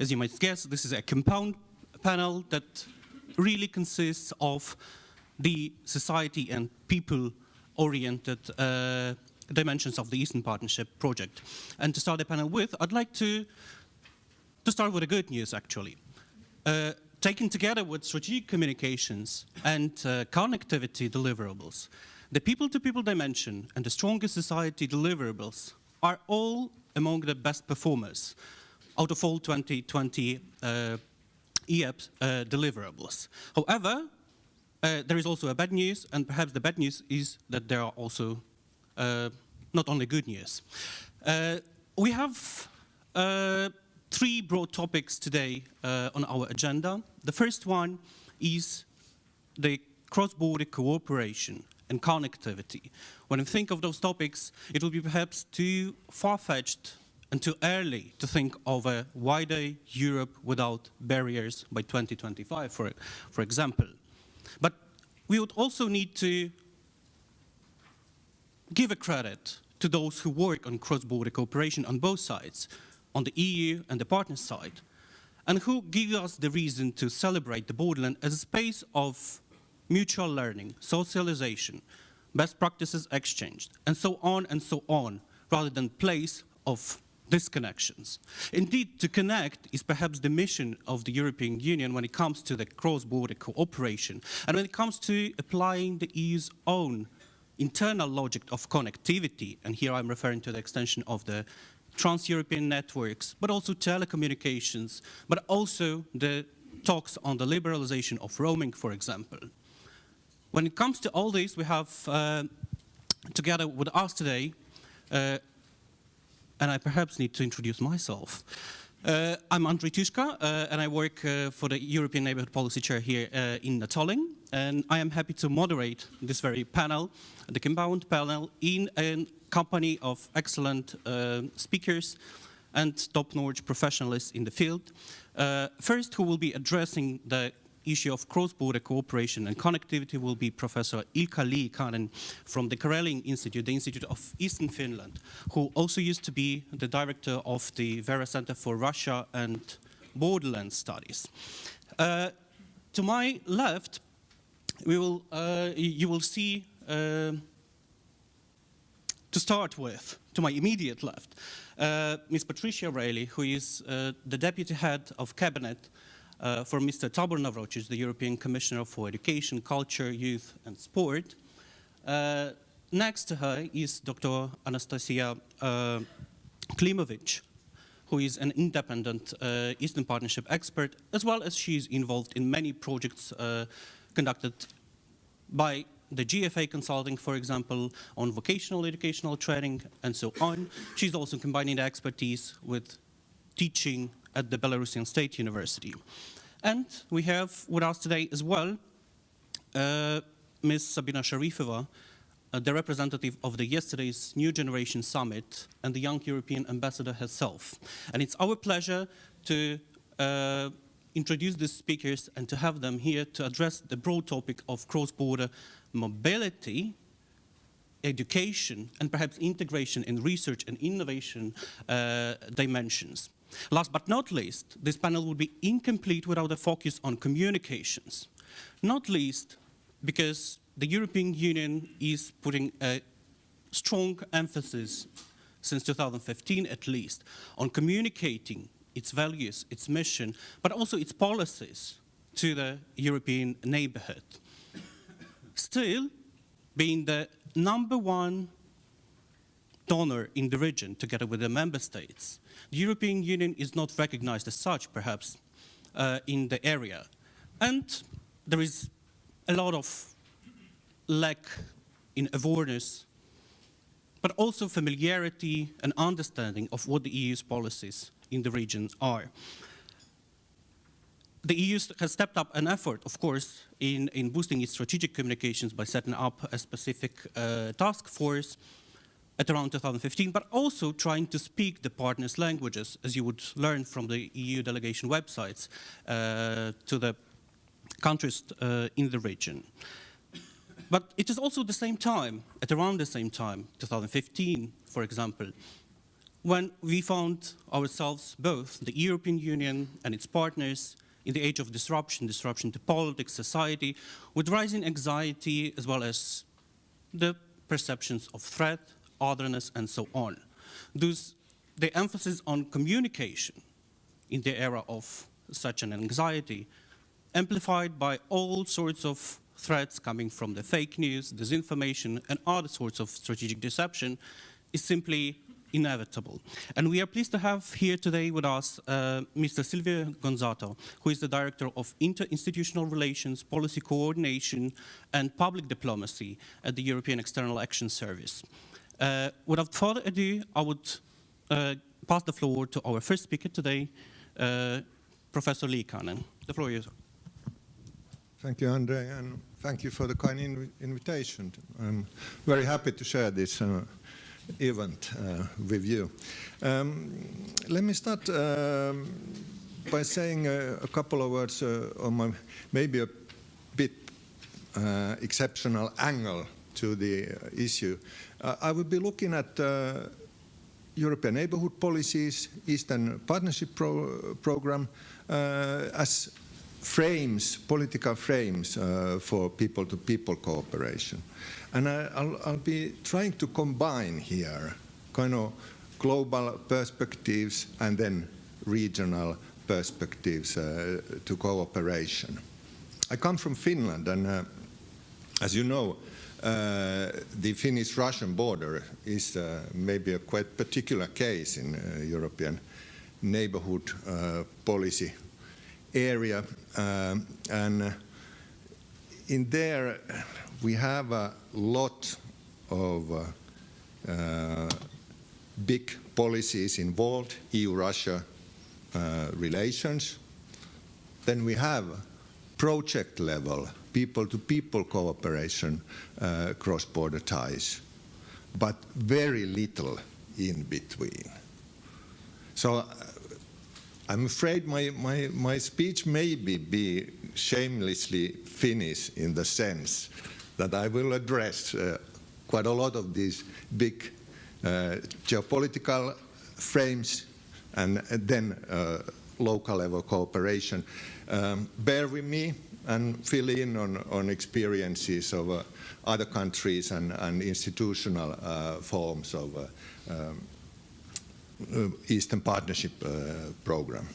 As you might guess, this is a compound panel that really consists of the society and people-oriented dimensions of the Eastern Partnership project. And to start the panel with, I'd like to start with the good news, actually. Taken together with strategic communications and connectivity deliverables, the people-to-people dimension and the strongest society deliverables are all among the best performers out of all 2020 EEAS deliverables. However, there is also a bad news, and perhaps the bad news is that there are also not only good news. We have three broad topics today on our agenda. The first one is the cross-border cooperation and connectivity. When we think of those topics, it will be perhaps too far-fetched and too early to think of a wider Europe without barriers by 2025, for example. But we would also need to give a credit to those who work on cross-border cooperation on both sides, on the EU and the partner side, and who give us the reason to celebrate the borderland as a space of mutual learning, socialization, best practices exchanged, and so on, rather than place of disconnections. Indeed, to connect is perhaps the mission of the European Union when it comes to the cross-border cooperation, and when it comes to applying the EU's own internal logic of connectivity, and here I'm referring to the extension of the trans-European networks, but also telecommunications, but also the talks on the liberalization of roaming, for example. When it comes to all this, we have together with us today, and I perhaps need to introduce myself. I'm Andriy Tyushka, and I work for the European Neighbourhood Policy Chair here in Natolin, and I am happy to moderate this very panel, the compound panel, in a company of excellent speakers and top-notch professionals in the field. First, who will be addressing the issue of cross-border cooperation and connectivity will be Professor Ilkka Liikanen from the Karelian Institute, the Institute of Eastern Finland, who also used to be the director of the Vera Center for Russia and Borderland Studies. To my left, you will see, to start with, to my immediate left, Ms. Patricia Reilly, who is the deputy head of cabinet for Mr. Tibor Navracsics, the European Commissioner for Education, Culture, Youth and Sport. Next to her is Dr. Anastasia Klimovich, who is an independent Eastern Partnership expert, as well as she is involved in many projects conducted by the GFA Consulting, for example, on vocational educational training and so on. She's also combining the expertise with teaching at the Belarusian State University. And we have with us today as well Ms. Sabina Sharifova, the representative of the yesterday's New Generation Summit and the Young European Ambassador herself. And it's our pleasure to introduce these speakers and to have them here to address the broad topic of cross-border mobility, education, and perhaps integration in research and innovation dimensions. Last but not least, this panel would be incomplete without a focus on communications. Not least because the European Union is putting a strong emphasis, since 2015 at least, on communicating its values, its mission, but also its policies to the European neighborhood. Still, being the #1 donor in the region, together with the member states, the European Union is not recognized as such, perhaps, in the area. And there is a lot of lack in awareness, but also familiarity and understanding of what the EU's policies in the region are. The EU has stepped up an effort, of course, in boosting its strategic communications by setting up a specific task force at around 2015, but also trying to speak the partners' languages, as you would learn from the EU delegation websites, to the countries in the region. But it is also the same time, at around the same time, 2015, for example, when we found ourselves, both the European Union and its partners, in the age of disruption to politics, society, with rising anxiety as well as the perceptions of threat, otherness, and so on. Thus, the emphasis on communication in the era of such an anxiety, amplified by all sorts of threats coming from the fake news, disinformation, and other sorts of strategic deception, is simply inevitable. And we are pleased to have here today with us Mr. Silvio Gonzato, who is the Director of Interinstitutional Relations, Policy Coordination, and Public Diplomacy at the European External Action Service. Without further ado, I would pass the floor to our first speaker today, Professor Liikanen. The floor is yours. Thank you, Andriy, and thank you for the kind invitation. I'm very happy to share this event with you. Let me start by saying a couple of words on my maybe a bit exceptional angle to the issue. I will be looking at European neighborhood policies, Eastern Partnership Program, as frames, political frames for people-to-people cooperation. And I'll be trying to combine here kind of global perspectives and then regional perspectives to cooperation. I come from Finland, and as you know, the Finnish-Russian border is maybe a quite particular case in European neighborhood policy area, and in there we have a lot of big policies involved, EU-Russia relations. Then we have project level, people-to-people cooperation, cross-border ties, but very little in between. So I'm afraid my speech may be shamelessly Finnish in the sense that I will address quite a lot of these big geopolitical frames and then local level cooperation. Bear with me and fill in on experiences of other countries and institutional forms of Eastern Partnership Program.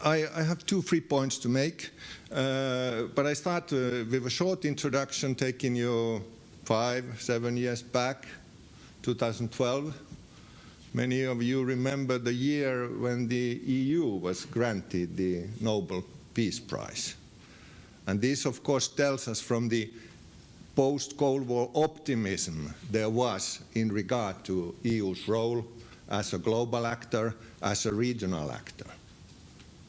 I have 3 points to make, but I start with a short introduction taking you 5-7 years back, 2012. Many of you remember the year when the EU was granted the Nobel Peace Prize. And this, of course, tells us from the post-Cold War optimism there was in regard to EU's role as a global actor, as a regional actor.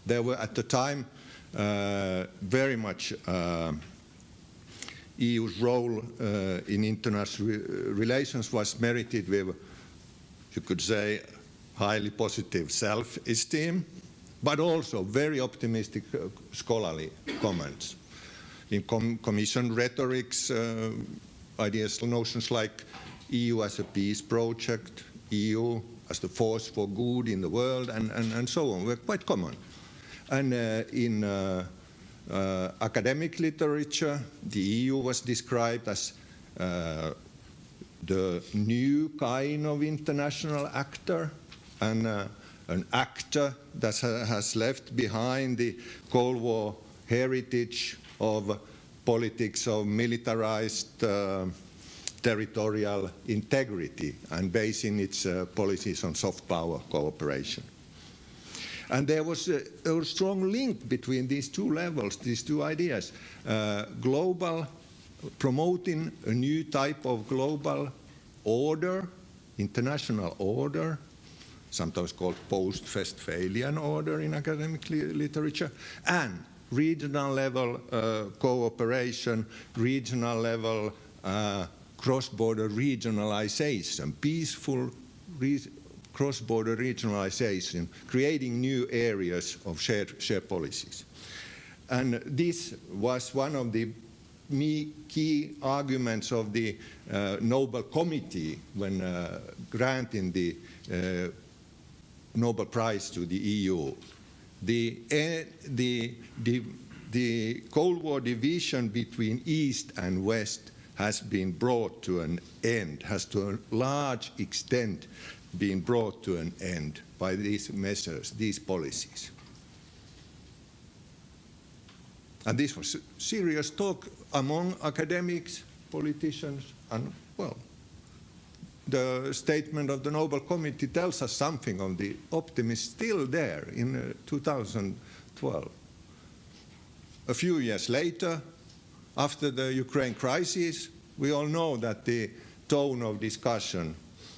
There were, at the time, very much EU's role in international relations was merited with, you could say, highly positive self-esteem, but also very optimistic scholarly comments. In Commission rhetorics, ideas, notions like EU as a peace project, EU as the force for good in the world, and so on, were quite common. And in academic literature, the EU was described as the new kind of international actor, and an actor that has left behind the Cold War heritage of politics of militarized territorial integrity and basing its policies on soft power cooperation. And there was a strong link between these two levels, these two ideas. Global, promoting a new type of global order, international order, sometimes called post-Westphalian order in academic literature, and regional level cooperation, regional level cross-border regionalization, peaceful cross-border regionalization, creating new areas of shared policies. And this was one of the key arguments of the Nobel Committee when granting the Nobel Prize to the EU. The Cold War division between East and West has been brought to an end, has to a large extent been brought to an end by these measures, these policies. And this was serious talk among academics, politicians, and, well, the statement of the Nobel Committee tells us something of the optimism still there in 2012. A few years later, after the Ukraine crisis, we all know that the tone of discussion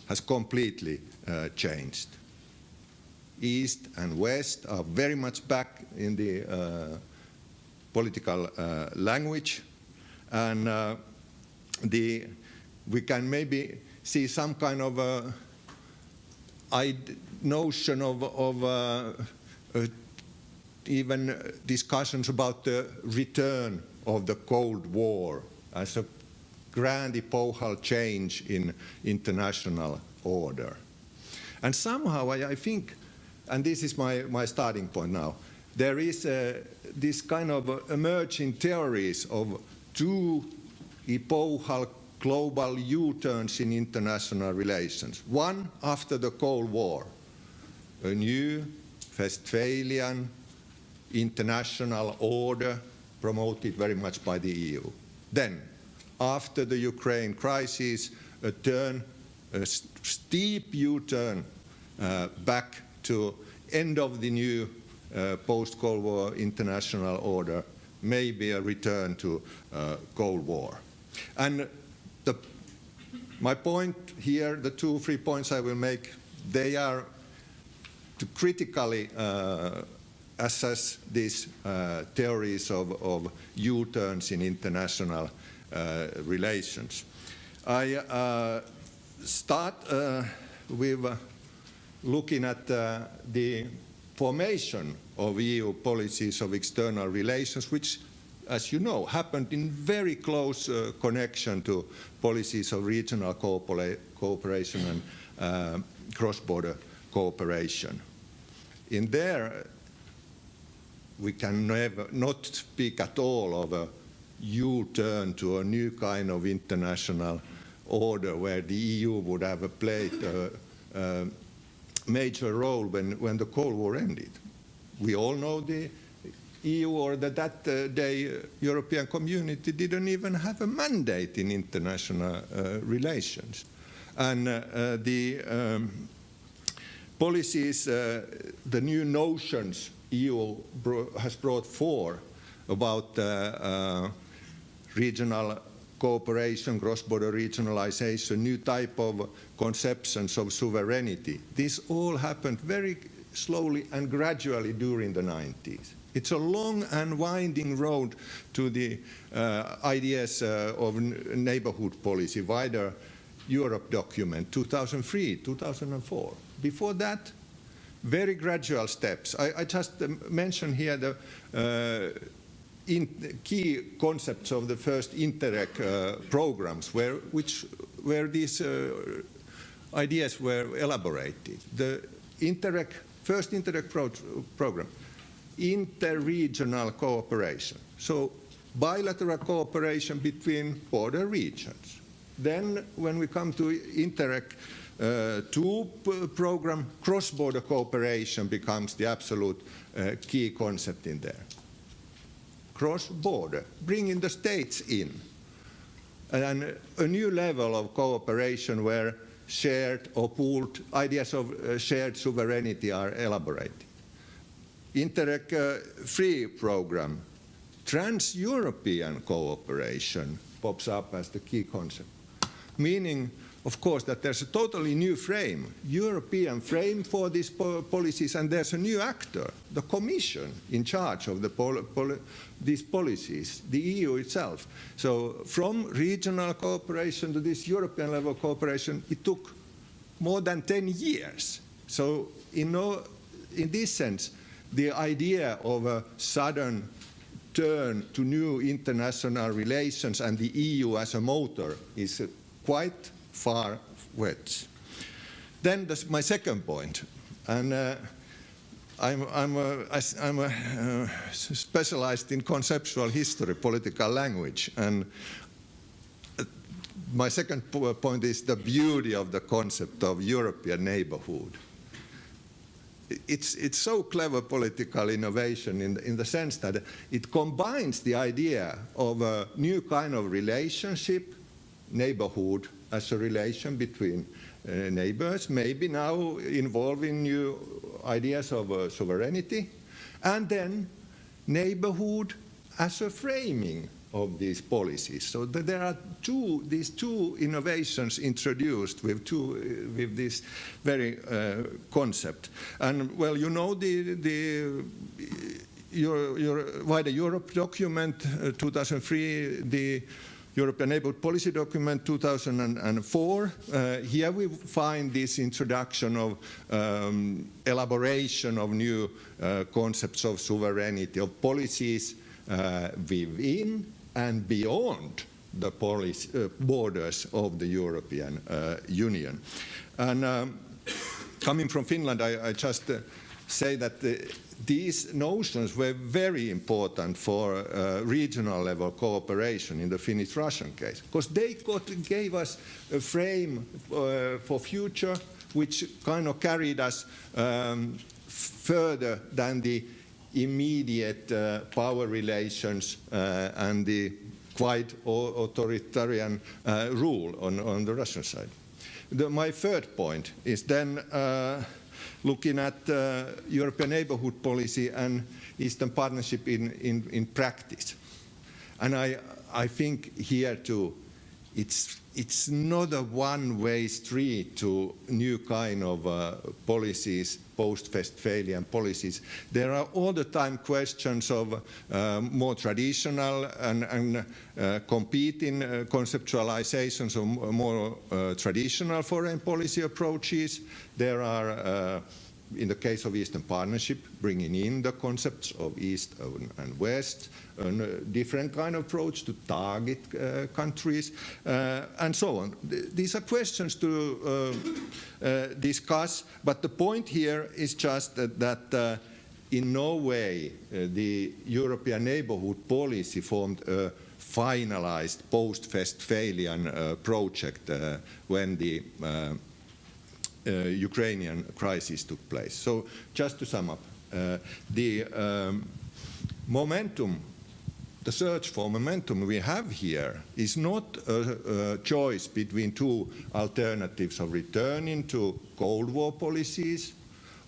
has completely changed. East and West are very much back in the political language, and we can maybe see some kind of notion of even discussions about the return of the Cold War as a grand epochal change in international order. And somehow I think, and this is my starting point now, there is this kind of emerging theories of two epochal global U-turns in international relations. One after the Cold War, a new Westphalian international order promoted very much by the EU. Then, after the Ukraine crisis, a steep U-turn back to end of the new post-Cold War international order, maybe a return to Cold War. And my point here, the 2-3 points I will make, they are to critically assess these theories of U-turns in international relations. I start with looking at the formation of EU policies of external relations, which, as you know, happened in very close connection to policies of regional cooperation and cross-border cooperation. In there, we can never not speak at all of a U-turn to a new kind of international order where the EU would have played a major role when the Cold War ended. We all know the EU, or that day European community, didn't even have a mandate in international relations. And the policies, the new notions EU has brought forth about regional cooperation, cross-border regionalization, new type of conceptions of sovereignty. This all happened very slowly and gradually during the 90s. It's a long and winding road to the ideas of neighborhood policy, wider Europe document, 2003, 2004. Before that, very gradual steps. I just mentioned here the key concepts of the first Interreg programs, where these ideas were elaborated. The first Interreg program, inter-regional cooperation. So bilateral cooperation between border regions. Then when we come to Interreg 2 program, cross-border cooperation becomes the absolute key concept in there. Cross-border, bringing the states in. And a new level of cooperation where shared or pooled ideas of shared sovereignty are elaborated. Interreg 3 program, trans-European cooperation pops up as the key concept, meaning, of course, that there's a totally new frame, European frame for these policies, and there's a new actor, the Commission, in charge of these policies, the EU itself. So from regional cooperation to this European level cooperation, it took more than 10 years. So in this sense, the idea of a sudden turn to new international relations and the EU as a motor is quite far-fetched. Then my second point, and I'm specialized in conceptual history, political language, and my second point is the beauty of the concept of European neighborhood. It's so clever political innovation in the sense that it combines the idea of a new kind of relationship, neighborhood as a relation between neighbors, maybe now involving new ideas of sovereignty, and then neighborhood as a framing of these policies. So there are these two innovations introduced with this very concept. And well, you know your wider Europe document 2003, the European Neighbourhood Policy document 2004. Here we find this introduction of elaboration of new concepts of sovereignty, of policies within and beyond the borders of the European Union. And coming from Finland, I just say that these notions were very important for regional level cooperation in the Finnish-Russian case, because they gave us a frame for future which kind of carried us further than the immediate power relations and the quite authoritarian rule on the Russian side. My third point is then looking at European neighbourhood policy and Eastern Partnership in practice. And I think here too, it's not a one-way street to new kind of policies, post-Westphalian policies. There are all the time questions of more traditional and competing conceptualizations of more traditional foreign policy approaches. There are in the case of Eastern Partnership, bringing in the concepts of East and West, a different kind of approach to target countries, and so on. These are questions to discuss, but the point here is just that in no way the European neighbourhood policy formed a finalized post-Westphalian project when the Ukrainian crisis took place. So just to sum up, the momentum, the search for momentum we have here is not a choice between two alternatives of returning to Cold War policies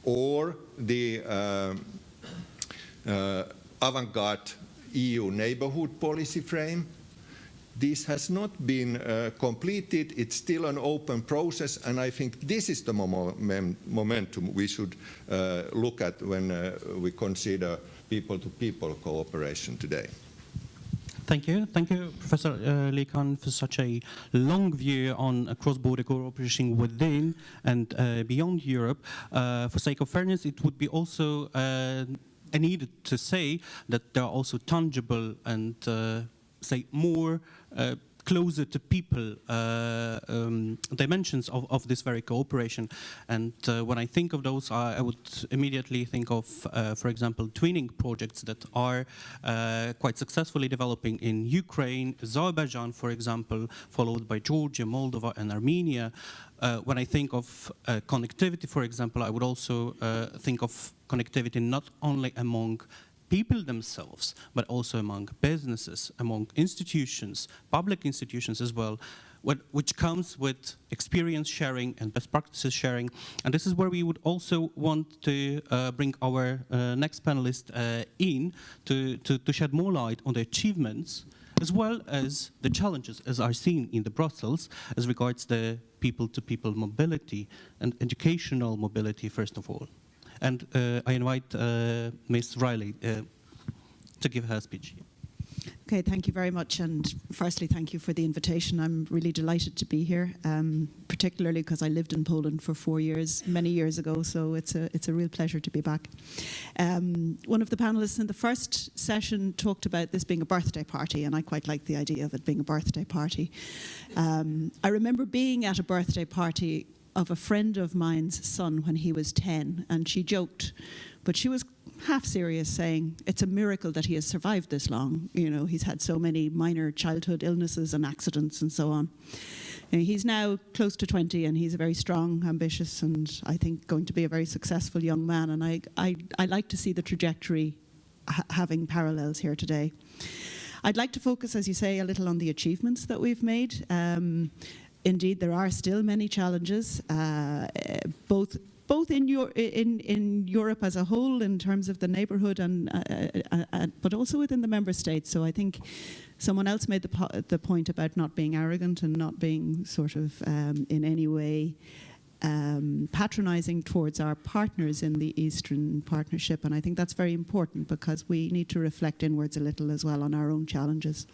or the avant-garde EU neighbourhood policy frame. This has not been completed. It's still an open process, and I think this is the momentum we should look at when we consider people-to-people cooperation today. Thank you. Thank you, Professor Liikanen, for such a long view on cross-border cooperation within and beyond Europe. For sake of fairness, it would be also needed to say that there are also tangible and say more closer to people dimensions of this very cooperation. And when I think of those, I would immediately think of, for example, twinning projects that are quite successfully developing in Ukraine, Azerbaijan, for example, followed by Georgia, Moldova, and Armenia. When I think of connectivity, for example, I would also think of connectivity not only among people themselves, but also among businesses, among institutions, public institutions as well, which comes with experience sharing and best practices sharing. And this is where we would also want to bring our next panelist in to shed more light on the achievements as well as the challenges as are seen in the Brussels as regards the people-to-people mobility and educational mobility, first of all. And I invite Ms. Reilly to give her speech. Okay, thank you very much. And firstly, thank you for the invitation. I'm really delighted to be here, particularly because I lived in Poland for 4 years, many years ago. So it's a real pleasure to be back. One of the panelists in the first session talked about this being a birthday party, and I quite like the idea of it being a birthday party. I remember being at a birthday party of a friend of mine's son when he was 10, and she joked, but she was half serious, saying it's a miracle that he has survived this long. You know, he's had so many minor childhood illnesses and accidents and so on. And he's now close to 20, and he's a very strong, ambitious, and I think going to be a very successful young man. And I like to see the trajectory having parallels here today. I'd like to focus, as you say, a little on the achievements that we've made. Indeed, there are still many challenges, both in Europe as a whole in terms of the neighbourhood, but also within the member states. So I think someone else made the point about not being arrogant and not being sort of in any way patronising towards our partners in the Eastern Partnership. And I think that's very important because we need to reflect inwards a little as well on our own challenges.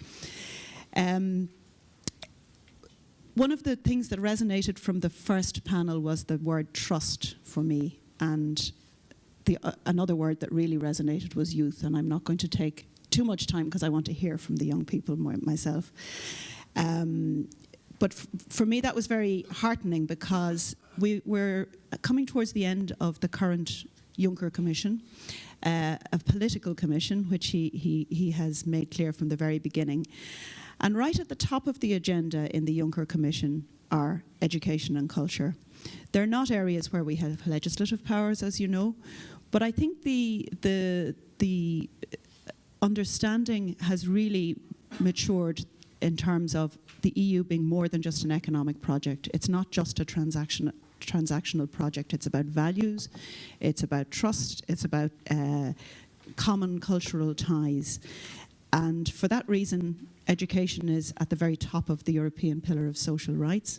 One of the things that resonated from the first panel was the word trust for me, and another word that really resonated was youth, and I'm not going to take too much time because I want to hear from the young people myself. But for me that was very heartening because we're coming towards the end of the current Juncker Commission, a political commission, which he has made clear from the very beginning. And right at the top of the agenda in the Juncker Commission are education and culture. They're not areas where we have legislative powers, as you know, but I think the understanding has really matured in terms of the EU being more than just an economic project. It's not just a transactional project. It's about values, it's about trust, it's about common cultural ties. And for that reason, education is at the very top of the European Pillar of Social Rights.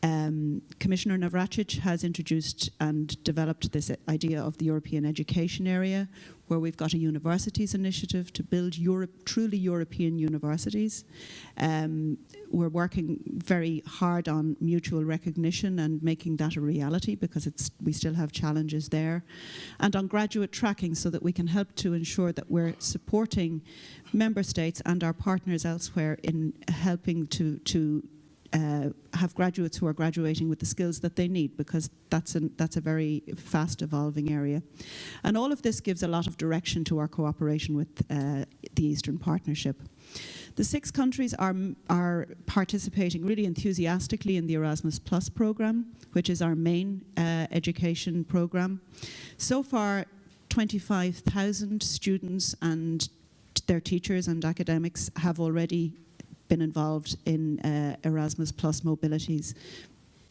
Commissioner Navracsics has introduced and developed this idea of the European Education Area, where we've got a universities initiative to build truly European universities. We're working very hard on mutual recognition and making that a reality because we still have challenges there. And on graduate tracking so that we can help to ensure that we're supporting member states and our partners elsewhere in helping to have graduates who are graduating with the skills that they need, because that's a very fast evolving area. And all of this gives a lot of direction to our cooperation with the Eastern Partnership. The 6 countries are participating really enthusiastically in the Erasmus Plus programme, which is our main education programme. So far, 25,000 students and their teachers and academics have already been involved in Erasmus Plus mobilities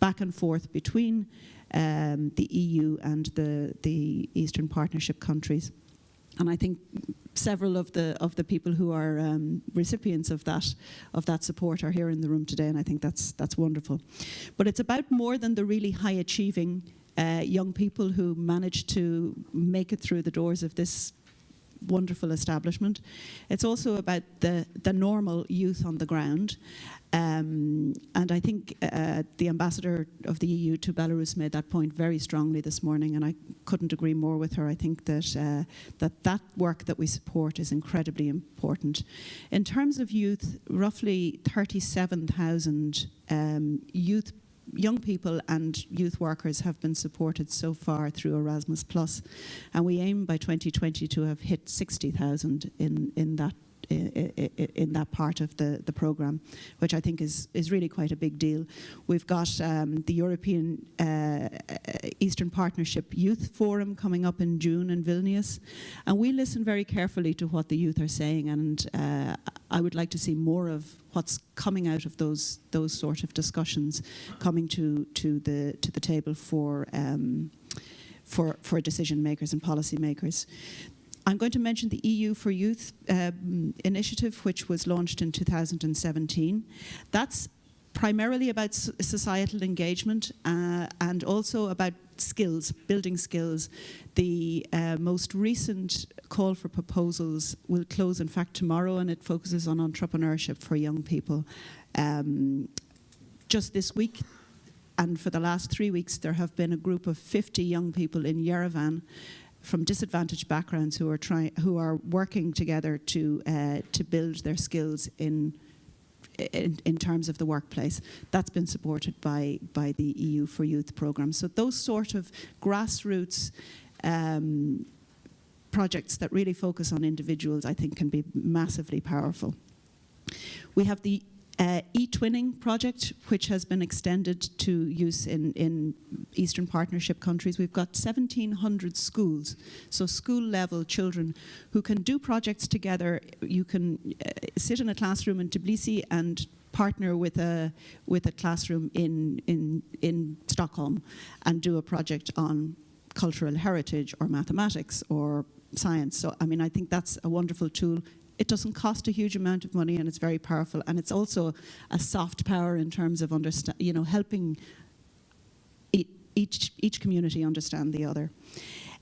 back and forth between the EU and the Eastern Partnership countries. And I think several of the people who are recipients of that support are here in the room today, and I think that's wonderful. But it's about more than the really high achieving young people who manage to make it through the doors of this wonderful establishment. It's also about the normal youth on the ground. And I think the ambassador of the EU to Belarus made that point very strongly this morning, and I couldn't agree more with her. I think that that work that we support is incredibly important. In terms of youth, roughly 37,000 young people and youth workers have been supported so far through Erasmus Plus, and we aim by 2020 to have hit 60,000 in that part of the programme, which I think is really quite a big deal. We've got the European Eastern Partnership Youth Forum coming up in June in Vilnius, and we listen very carefully to what the youth are saying, and I would like to see more of what's coming out of those sort of discussions coming to the table for decision makers and policy makers. I'm going to mention the EU for Youth initiative, which was launched in 2017. That's primarily about societal engagement and also about skills, building skills. The most recent call for proposals will close, in fact, tomorrow, and it focuses on entrepreneurship for young people. Just this week, and for the last 3 weeks, there have been a group of 50 young people in Yerevan from disadvantaged backgrounds who are working together to build their skills in terms of the workplace. That's been supported by the EU for Youth programme. So those sort of grassroots projects that really focus on individuals, I think, can be massively powerful. We have the e-twinning project, which has been extended to use in Eastern Partnership countries. We've got 1,700 schools, so school-level children who can do projects together. You can sit in a classroom in Tbilisi and partner with a classroom in Stockholm and do a project on cultural heritage or mathematics or science. So, I mean, I think that's a wonderful tool. It doesn't cost a huge amount of money, and it's very powerful, and it's also a soft power in terms of helping each community understand the other.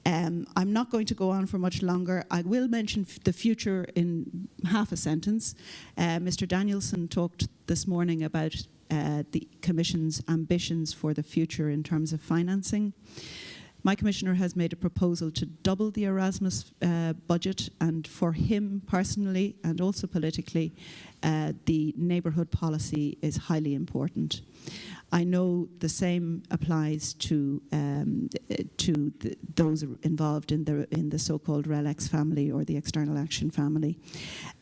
I'm not going to go on for much longer. I will mention the future in half a sentence. Mr. Danielson talked this morning about the Commission's ambitions for the future in terms of financing. My commissioner has made a proposal to double the Erasmus budget, and for him personally and also politically, the neighbourhood policy is highly important. I know the same applies to those involved in the so-called RELEX family or the External Action family.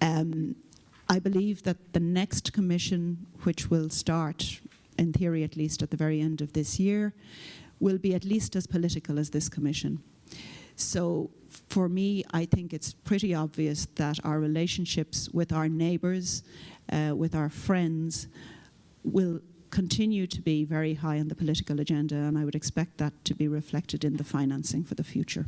I believe that the next commission, which will start, in theory at least, at the very end of this year, will be at least as political as this commission. So for me, I think it's pretty obvious that our relationships with our neighbours, with our friends, will continue to be very high on the political agenda, and I would expect that to be reflected in the financing for the future.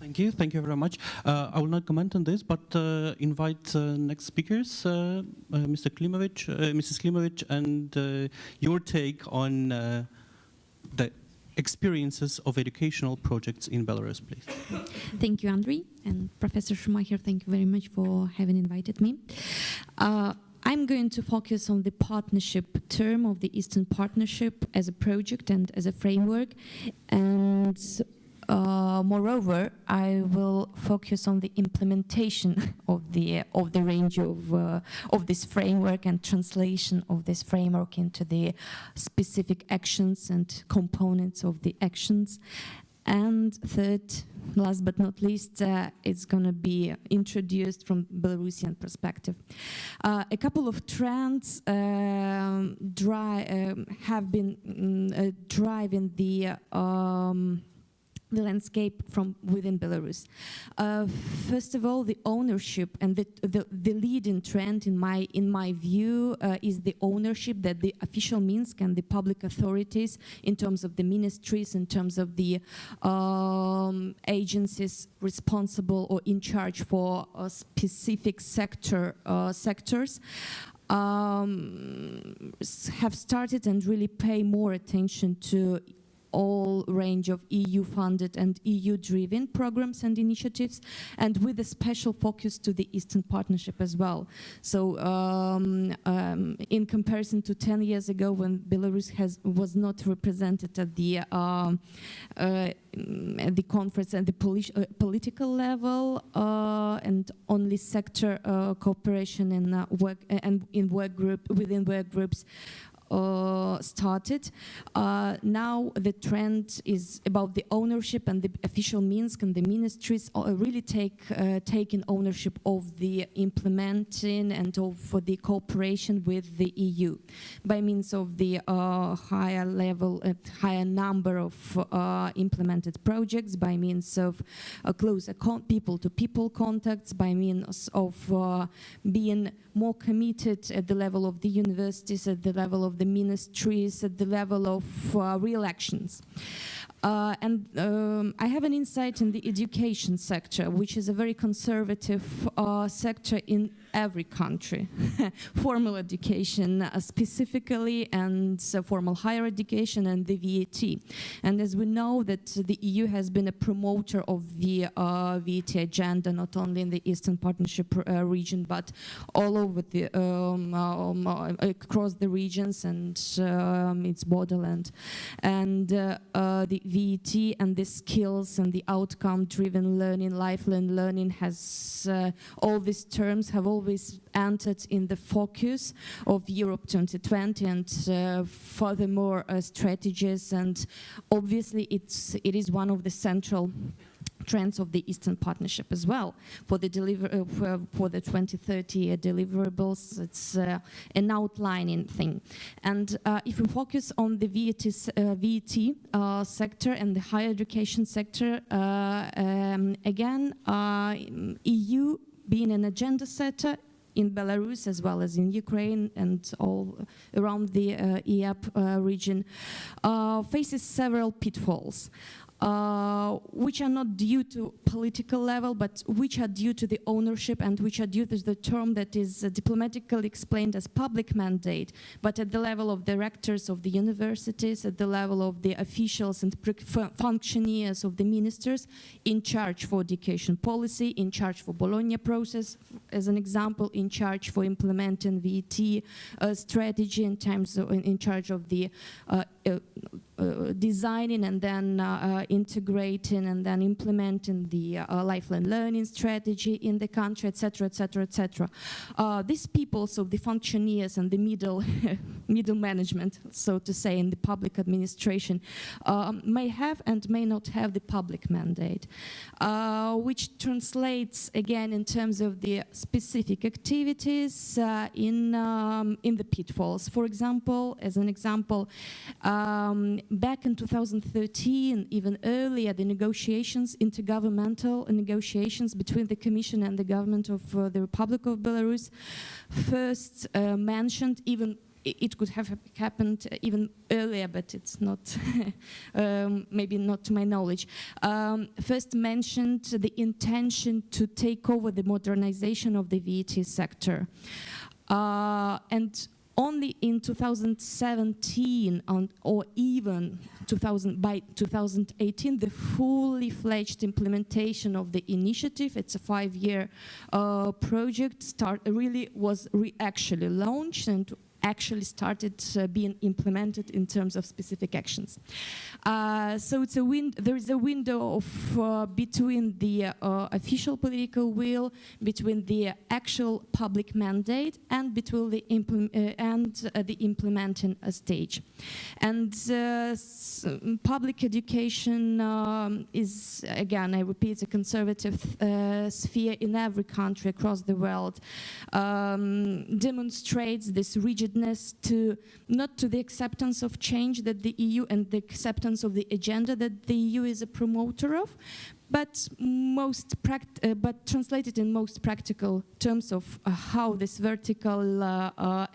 Thank you very much. I will not comment on this, but invite next speakers, Mr. Klimovich, Mrs. Klimovich, and your take on the experiences of educational projects in Belarus, please. Thank you, Andriy, and Professor Schumacher, thank you very much for having invited me. I'm going to focus on the partnership term of the Eastern Partnership as a project and as a framework, and moreover, I will focus on the implementation of the range of this framework and translation of this framework into the specific actions and components of the actions. And third, last but not least, it's going to be introduced from Belarusian perspective. A couple of trends have been driving the landscape from within Belarus. First of all, the ownership and the leading trend in my view is the ownership that the official Minsk and the public authorities, in terms of the ministries, in terms of the agencies responsible or in charge for a specific sectors, have started and really pay more attention to all range of EU-funded and EU-driven programs and initiatives, and with a special focus to the Eastern Partnership as well. So in comparison to 10 years ago, when Belarus was not represented at the conference at the political level, and only sector cooperation in within work groups started. Now the trend is about the ownership, and the official Minsk and the ministries really taking ownership of the implementing and of the cooperation with the EU by means of the higher level and higher number of implemented projects, by means of closer people-to-people contacts, by means of being more committed at the level of the universities, at the level of the ministries, at the level of real actions. I have an insight in the education sector, which is a very conservative sector in every country. Formal education specifically, and formal higher education, and the VAT. And as we know that the EU has been a promoter of the VAT agenda, not only in the Eastern Partnership region, but all over the across the regions and its borderland. And the VAT and the skills and the outcome-driven learning, lifelong learning has all these terms have always entered in the focus of Europe 2020 and furthermore strategies, and obviously it is one of the central trends of the Eastern Partnership as well. For the for the 2030 deliverables, it's an outlining thing. And if we focus on the VAT sector and the higher education sector, again, EU being an agenda setter in Belarus as well as in Ukraine and all around the EEAS region, faces several pitfalls. Which are not due to political level, but which are due to the ownership and which are due to the term that is diplomatically explained as public mandate, but at the level of directors of the universities, at the level of the officials and functionaries of the ministers in charge for education policy, in charge for Bologna process, as an example, in charge for implementing VAT strategy, in charge of the designing and then integrating and then implementing the lifelong learning strategy in the country, etc., etc., etc. These people, so the functionaries and the middle management, so to say, in the public administration, may have and may not have the public mandate, which translates again in terms of the specific activities in the pitfalls. For example, as an example, back in 2013, even earlier, the negotiations, intergovernmental negotiations between the Commission and the government of the Republic of Belarus first mentioned, even it could have happened even earlier, but it's not, maybe not to my knowledge, first mentioned the intention to take over the modernization of the VAT sector. And only in 2017 or even by 2018, the fully fledged implementation of the initiative, it's a 5-year project, was actually launched and actually started being implemented in terms of specific actions. So it's there is a window of between the official political will, between the actual public mandate, and between the implementing stage. And public education is, again, I repeat, a conservative sphere in every country across the world, demonstrates this rigidness not to the acceptance of change that the EU and the acceptance of the agenda that the EU is a promoter of, but translated in most practical terms of how this vertical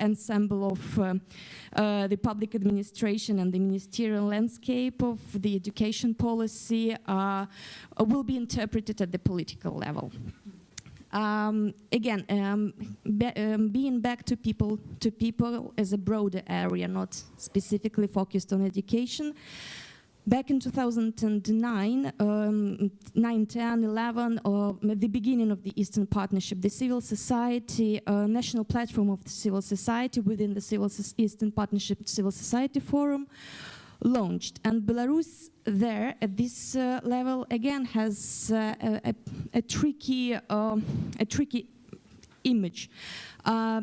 ensemble of the public administration and the ministerial landscape of the education policy will be interpreted at the political level. Again, being back to people as a broader area, not specifically focused on education. Back in 2009, 9, 10, 11, at the beginning of the Eastern Partnership, the civil society, national platform of the civil society within the Eastern Partnership Civil Society Forum launched. And Belarus there at this level again has a tricky image.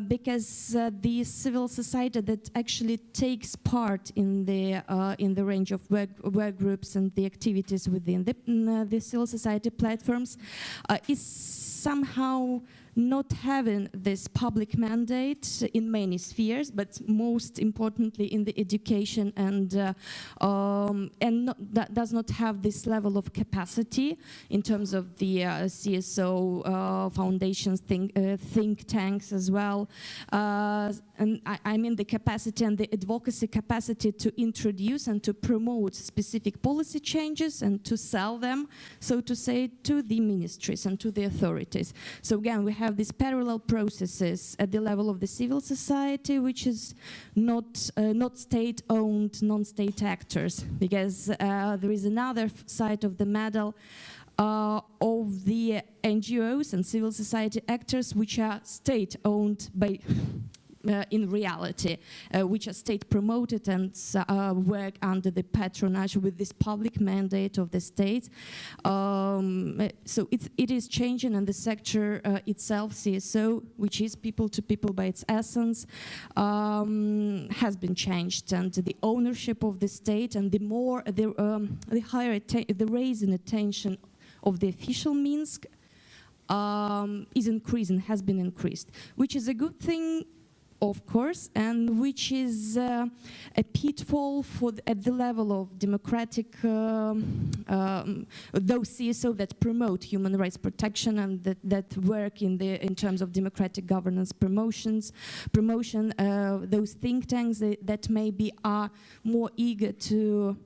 Because the civil society that actually takes part in the range of work groups and the activities within the civil society platforms is somehow not having this public mandate in many spheres, but most importantly in the education, and that does not have this level of capacity in terms of the CSO foundations, think tanks as well. And I mean the capacity and the advocacy capacity to introduce and to promote specific policy changes and to sell them, so to say, to the ministries and to the authorities. So again, we have these parallel processes at the level of the civil society, which is not state-owned, non-state actors, because there is another side of the medal of the NGOs and civil society actors, which are state-owned by in reality, which are state-promoted and work under the patronage with this public mandate of the state. So it is changing, and the sector itself, CSO, which is people-to-people by its essence, has been changed, and the ownership of the state and the higher the raise in attention of the official Minsk is increasing, has been increased, which is a good thing, of course, and which is a pitfall at the level of democratic, those CSO that promote human rights protection and that work in terms of democratic governance promotion, those think tanks that maybe are more eager to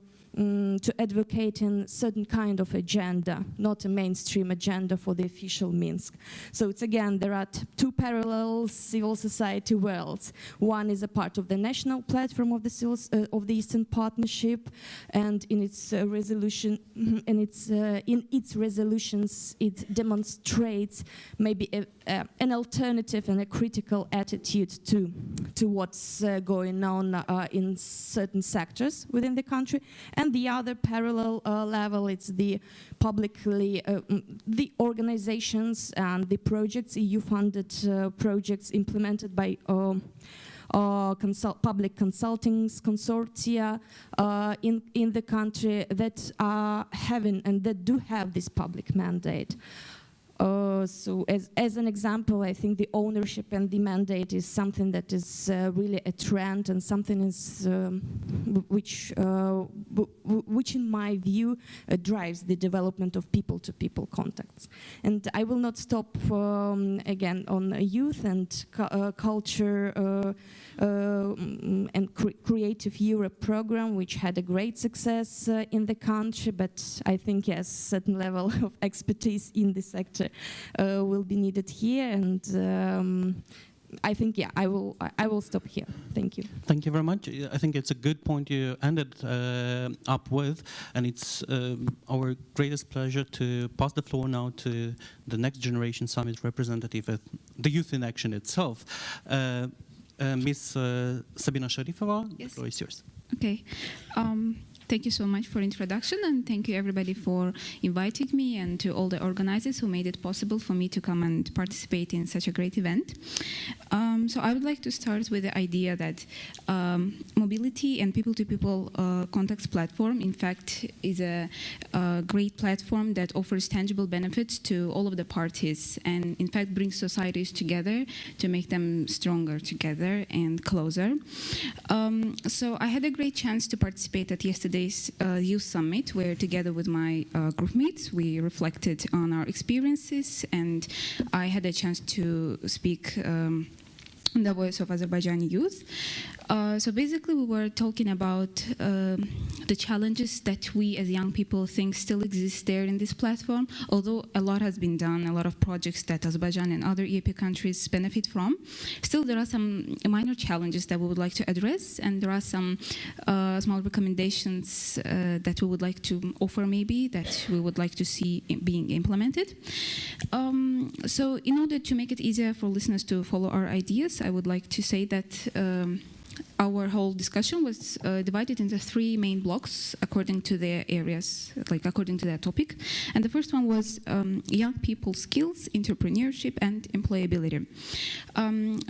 advocate in certain kind of agenda, not a mainstream agenda for the official Minsk. So it's again, there are two parallel civil society worlds. One is a part of the national platform of the Eastern Partnership, and in its resolutions, it demonstrates maybe an alternative and a critical attitude to what's going on in certain sectors within the country. And the other parallel level, it's the publicly, the organizations and the projects, EU-funded projects implemented by public consulting consortia in the country that are having and that do have this public mandate. So as an example, I think the ownership and the mandate is something that is really a trend, and something is which in my view drives the development of people-to-people contacts. And I will not stop again on youth and culture and Creative Europe program, which had a great success in the country, but I think yes, certain level of expertise in the sector will be needed here, and I think I will stop here. Thank you. Thank you very much. I think it's a good point you ended up with, and it's our greatest pleasure to pass the floor now to the Next Generation Summit representative of the Youth in Action itself. Miss Sabina Sharifova, yes. The floor is yours. Okay. Thank you so much for introduction, and thank you everybody for inviting me, and to all the organizers who made it possible for me to come and participate in such a great event. So I would like to start with the idea that mobility and people-to-people contacts platform, in fact, is a great platform that offers tangible benefits to all of the parties, and in fact brings societies together to make them stronger together and closer. So I had a great chance to participate at yesterday's Youth Summit, where together with my group mates we reflected on our experiences, and I had a chance to speak in the voice of Azerbaijani youth. So basically we were talking about the challenges that we as young people think still exist there in this platform, although a lot has been done, a lot of projects that Azerbaijan and other EAP countries benefit from. Still there are some minor challenges that we would like to address, and there are some small recommendations that we would like to offer, maybe, that we would like to see being implemented. So in order to make it easier for listeners to follow our ideas, I would like to say that our whole discussion was divided into 3 main blocks according to their areas, like according to their topic. And the first one was young people skills, entrepreneurship, and employability.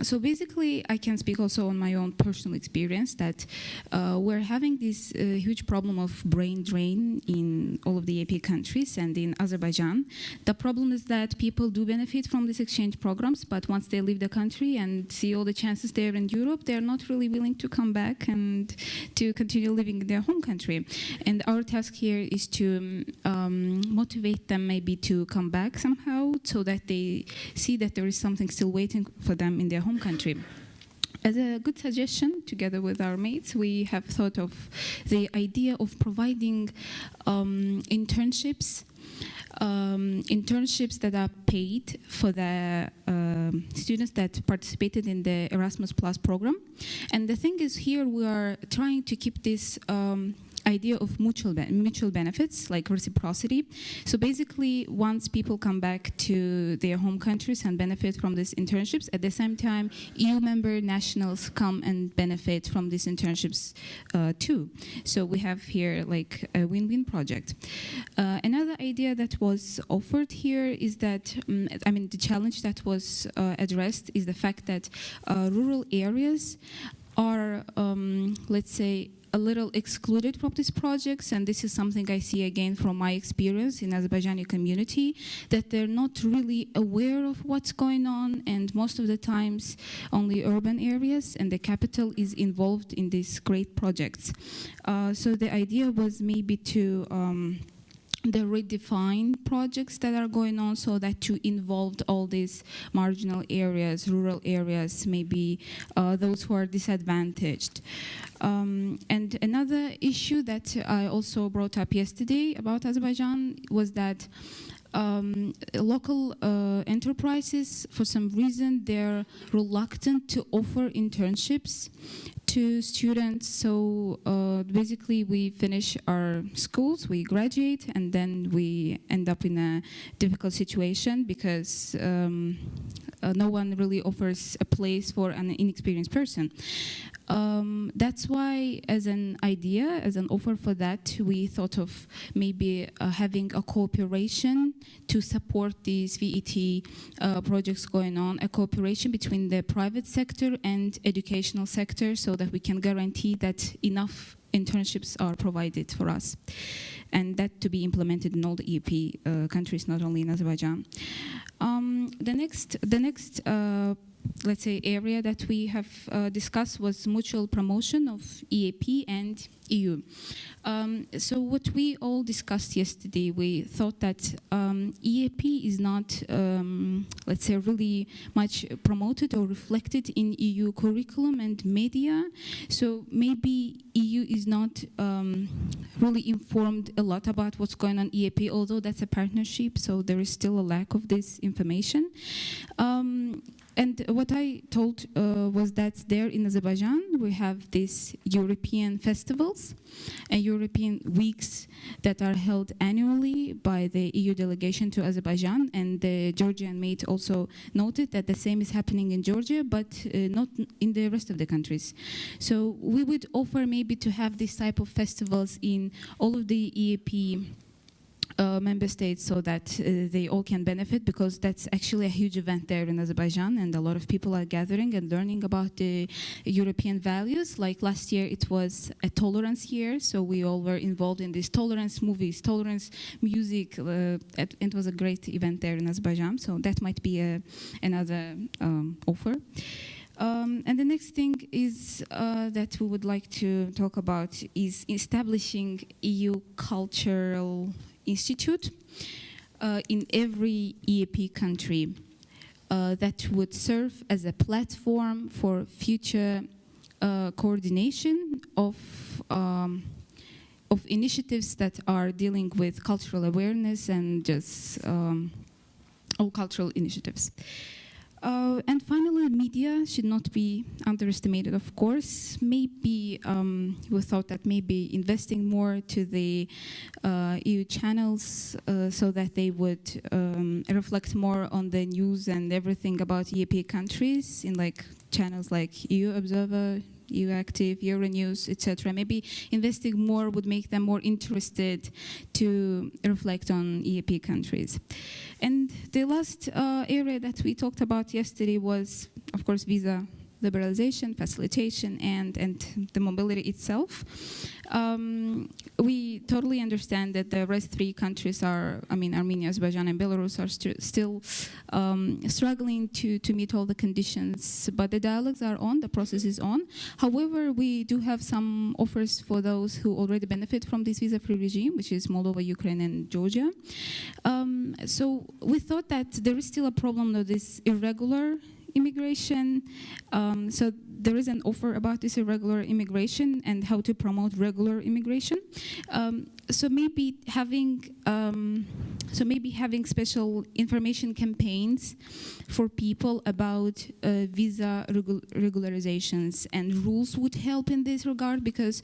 So basically, I can speak also on my own personal experience that we're having this huge problem of brain drain in all of the AP countries and in Azerbaijan. The problem is that people do benefit from these exchange programs, but once they leave the country and see all the chances there in Europe, they're not really willing to come back and to continue living in their home country. And our task here is to motivate them maybe to come back somehow, out so that they see that there is something still waiting for them in their home country. As a good suggestion, together with our mates, we have thought of the idea of providing internships that are paid for the students that participated in the Erasmus Plus program. And the thing is, here we are trying to keep this idea of mutual benefits, like reciprocity. So basically, once people come back to their home countries and benefit from these internships, at the same time, EU member nationals come and benefit from these internships too. So we have here like a win-win project. Another idea that was offered here is that, the challenge that was addressed is the fact that rural areas are, let's say, a little excluded from these projects, and this is something I see again from my experience in Azerbaijani community, that they're not really aware of what's going on, and most of the times only urban areas and the capital is involved in these great projects. So the idea was maybe to the redefine projects that are going on so that to involve all these marginal areas, rural areas, maybe those who are disadvantaged. And another issue that I also brought up yesterday about Azerbaijan was that local enterprises, for some reason, they're reluctant to offer internships to students. So basically we finish our schools, we graduate, and then we end up in a difficult situation because no one really offers a place for an inexperienced person. That's why, as an idea, as an offer for that, we thought of maybe having a cooperation to support these VET projects going on, a cooperation between the private sector and educational sector so that we can guarantee that enough internships are provided for us, and that to be implemented in all the EAP countries, not only in Azerbaijan. The next let's say, area that we have discussed was mutual promotion of EAP and EU. So what we all discussed yesterday, we thought that EAP is not, let's say, really much promoted or reflected in EU curriculum and media. So maybe EU is not really informed a lot about what's going on EAP, although that's a partnership, so there is still a lack of this information. And what I told was that there in Azerbaijan, we have these European festivals and European weeks that are held annually by the EU delegation to Azerbaijan. And the Georgian mate also noted that the same is happening in Georgia, but not in the rest of the countries. So we would offer maybe to have this type of festivals in all of the EAP member states so that they all can benefit, because that's actually a huge event there in Azerbaijan, and a lot of people are gathering and learning about the European values. Like last year, it was a tolerance year, so we all were involved in these tolerance movies, tolerance music. It was a great event there in Azerbaijan, so that might be another offer. And the next thing is that we would like to talk about is establishing EU cultural institute in every EAP country that would serve as a platform for future coordination of initiatives that are dealing with cultural awareness and just all cultural initiatives. And finally, media should not be underestimated, of course. Maybe we thought that maybe investing more to the EU channels so that they would reflect more on the news and everything about EAP countries in like channels like EU Observer, EU Active, Euronews, etc. Maybe investing more would make them more interested to reflect on EAP countries. And the last area that we talked about yesterday was, of course, visa liberalization, facilitation, and the mobility itself. We totally understand that the rest three countries are, Armenia, Azerbaijan, and Belarus are still struggling to meet all the conditions, but the dialogues are on, the process is on. However, we do have some offers for those who already benefit from this visa-free regime, which is Moldova, Ukraine, and Georgia. So we thought that there is still a problem of this irregular immigration. So there is an offer about this irregular immigration and how to promote regular immigration. So maybe having special information campaigns for people about visa regularizations and rules would help in this regard, because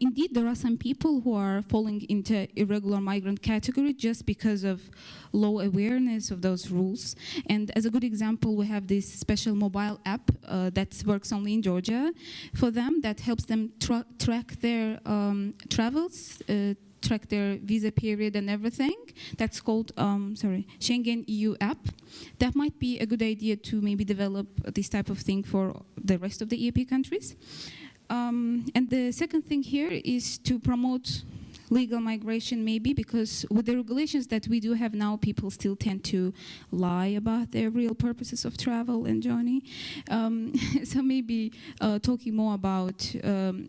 indeed there are some people who are falling into irregular migrant category just because of low awareness of those rules. And as a good example, we have this special mobile app that works only in Georgia for them, that helps them track their travels, track their visa period and everything. That's called Schengen EU app. That might be a good idea to maybe develop this type of thing for the rest of the EAP countries. And the second thing here is to promote legal migration, maybe, because with the regulations that we do have now, people still tend to lie about their real purposes of travel and journey. So maybe talking more about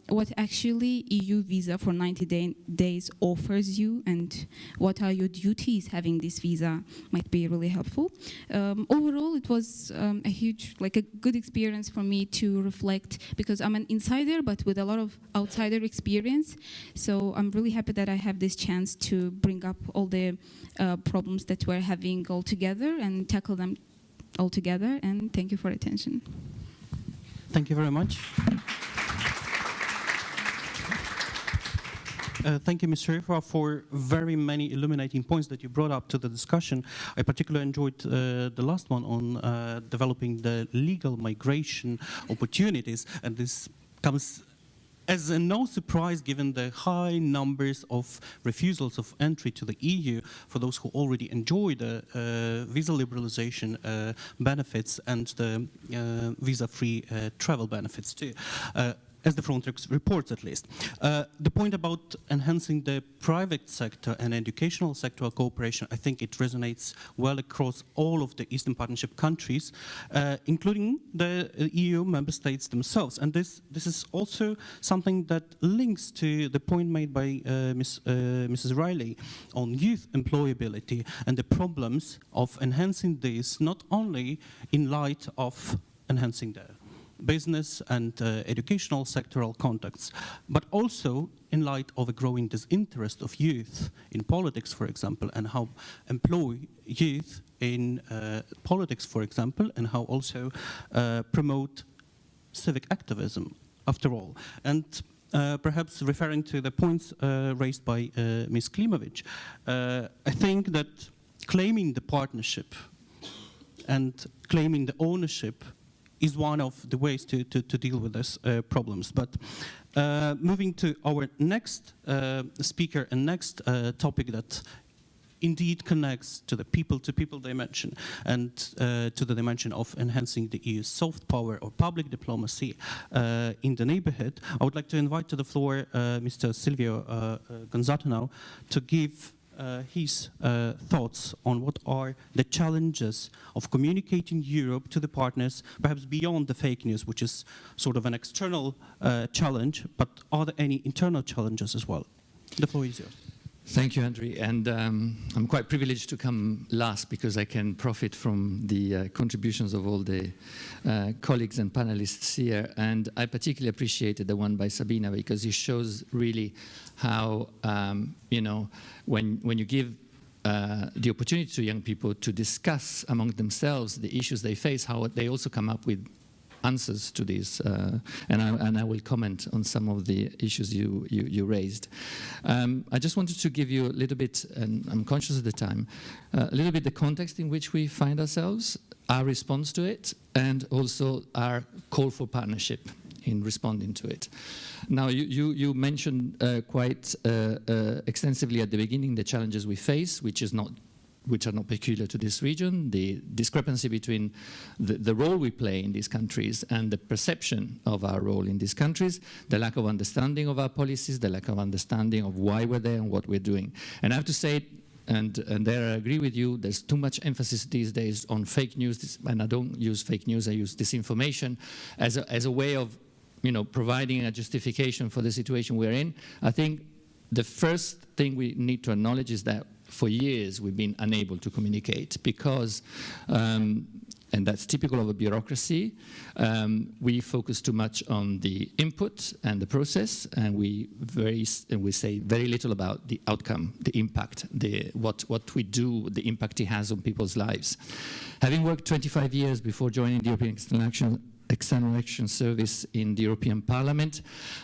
what actually EU visa for 90 days offers you and what are your duties having this visa might be really helpful. Overall, it was a huge, a good experience for me to reflect, because I'm an insider, but with a lot of outsider experience. So I'm really happy that I have this chance to bring up all the problems that we're having all together and tackle them all together. And thank you for attention. Thank you very much. Thank you, Ms. Sharifova, for very many illuminating points that you brought up to the discussion. I particularly enjoyed the last one on developing the legal migration opportunities, and this comes as no surprise given the high numbers of refusals of entry to the EU for those who already enjoy the visa liberalization benefits and the visa-free travel benefits too. As the Frontex reports, at least. The point about enhancing the private sector and educational sectoral cooperation, I think it resonates well across all of the Eastern Partnership countries, including the EU member states themselves. And this is also something that links to the point made by Mrs. Reilly on youth employability and the problems of enhancing this, not only in light of enhancing the business and educational sectoral contacts, but also in light of a growing disinterest of youth in politics, for example, and how employ youth in politics, for example, and how also promote civic activism, after all. And perhaps referring to the points raised by Ms. Klimovich, I think that claiming the partnership and claiming the ownership is one of the ways to deal with these problems. But moving to our next speaker and next topic that indeed connects to the people-to-people dimension and to the dimension of enhancing the EU's soft power or public diplomacy in the neighborhood, I would like to invite to the floor Mr. Silvio Gonzato now to give his thoughts on what are the challenges of communicating Europe to the partners, perhaps beyond the fake news, which is sort of an external challenge, but are there any internal challenges as well? The floor is yours. Thank you, Andriy. And I'm quite privileged to come last because I can profit from the contributions of all the colleagues and panelists here. And I particularly appreciated the one by Sabina because it shows really how, when you give the opportunity to young people to discuss among themselves the issues they face, how they also come up with answers to these, and I will comment on some of the issues you raised. I just wanted to give you a little bit, and I'm conscious of the time, a little bit the context in which we find ourselves, our response to it, and also our call for partnership in responding to it. Now, you mentioned quite extensively at the beginning the challenges we face, which is not which are not peculiar to this region, the discrepancy between the role we play in these countries and the perception of our role in these countries, the lack of understanding of our policies, the lack of understanding of why we're there and what we're doing. And I have to say, and there I agree with you, there's too much emphasis these days on fake news, and I don't use fake news, I use disinformation as a way of, providing a justification for the situation we're in. I think the first thing we need to acknowledge is that for years we've been unable to communicate because, and that's typical of a bureaucracy, we focus too much on the input and the process, and we say very little about the outcome, the impact, what we do, the impact it has on people's lives. Having worked 25 years before joining the European External Action Service in the European Parliament,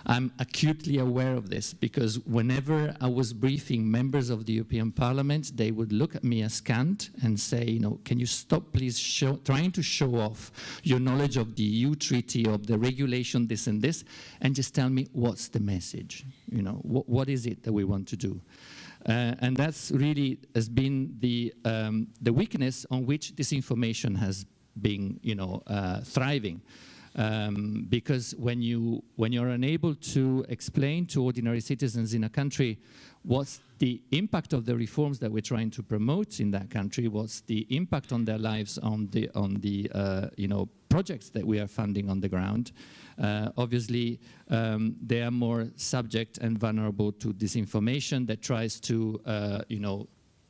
I'm acutely aware of this, because whenever I was briefing members of the European Parliament, they would look at me askant and say, can you stop please trying to show off your knowledge of the EU treaty, of the regulation, this and this, and just tell me what's the message, what is it that we want to do? And that's really has been the weakness on which this information has been, thriving, because when you're unable to explain to ordinary citizens in a country what's the impact of the reforms that we're trying to promote in that country, what's the impact on their lives, on the projects that we are funding on the ground, obviously they are more subject and vulnerable to disinformation that tries to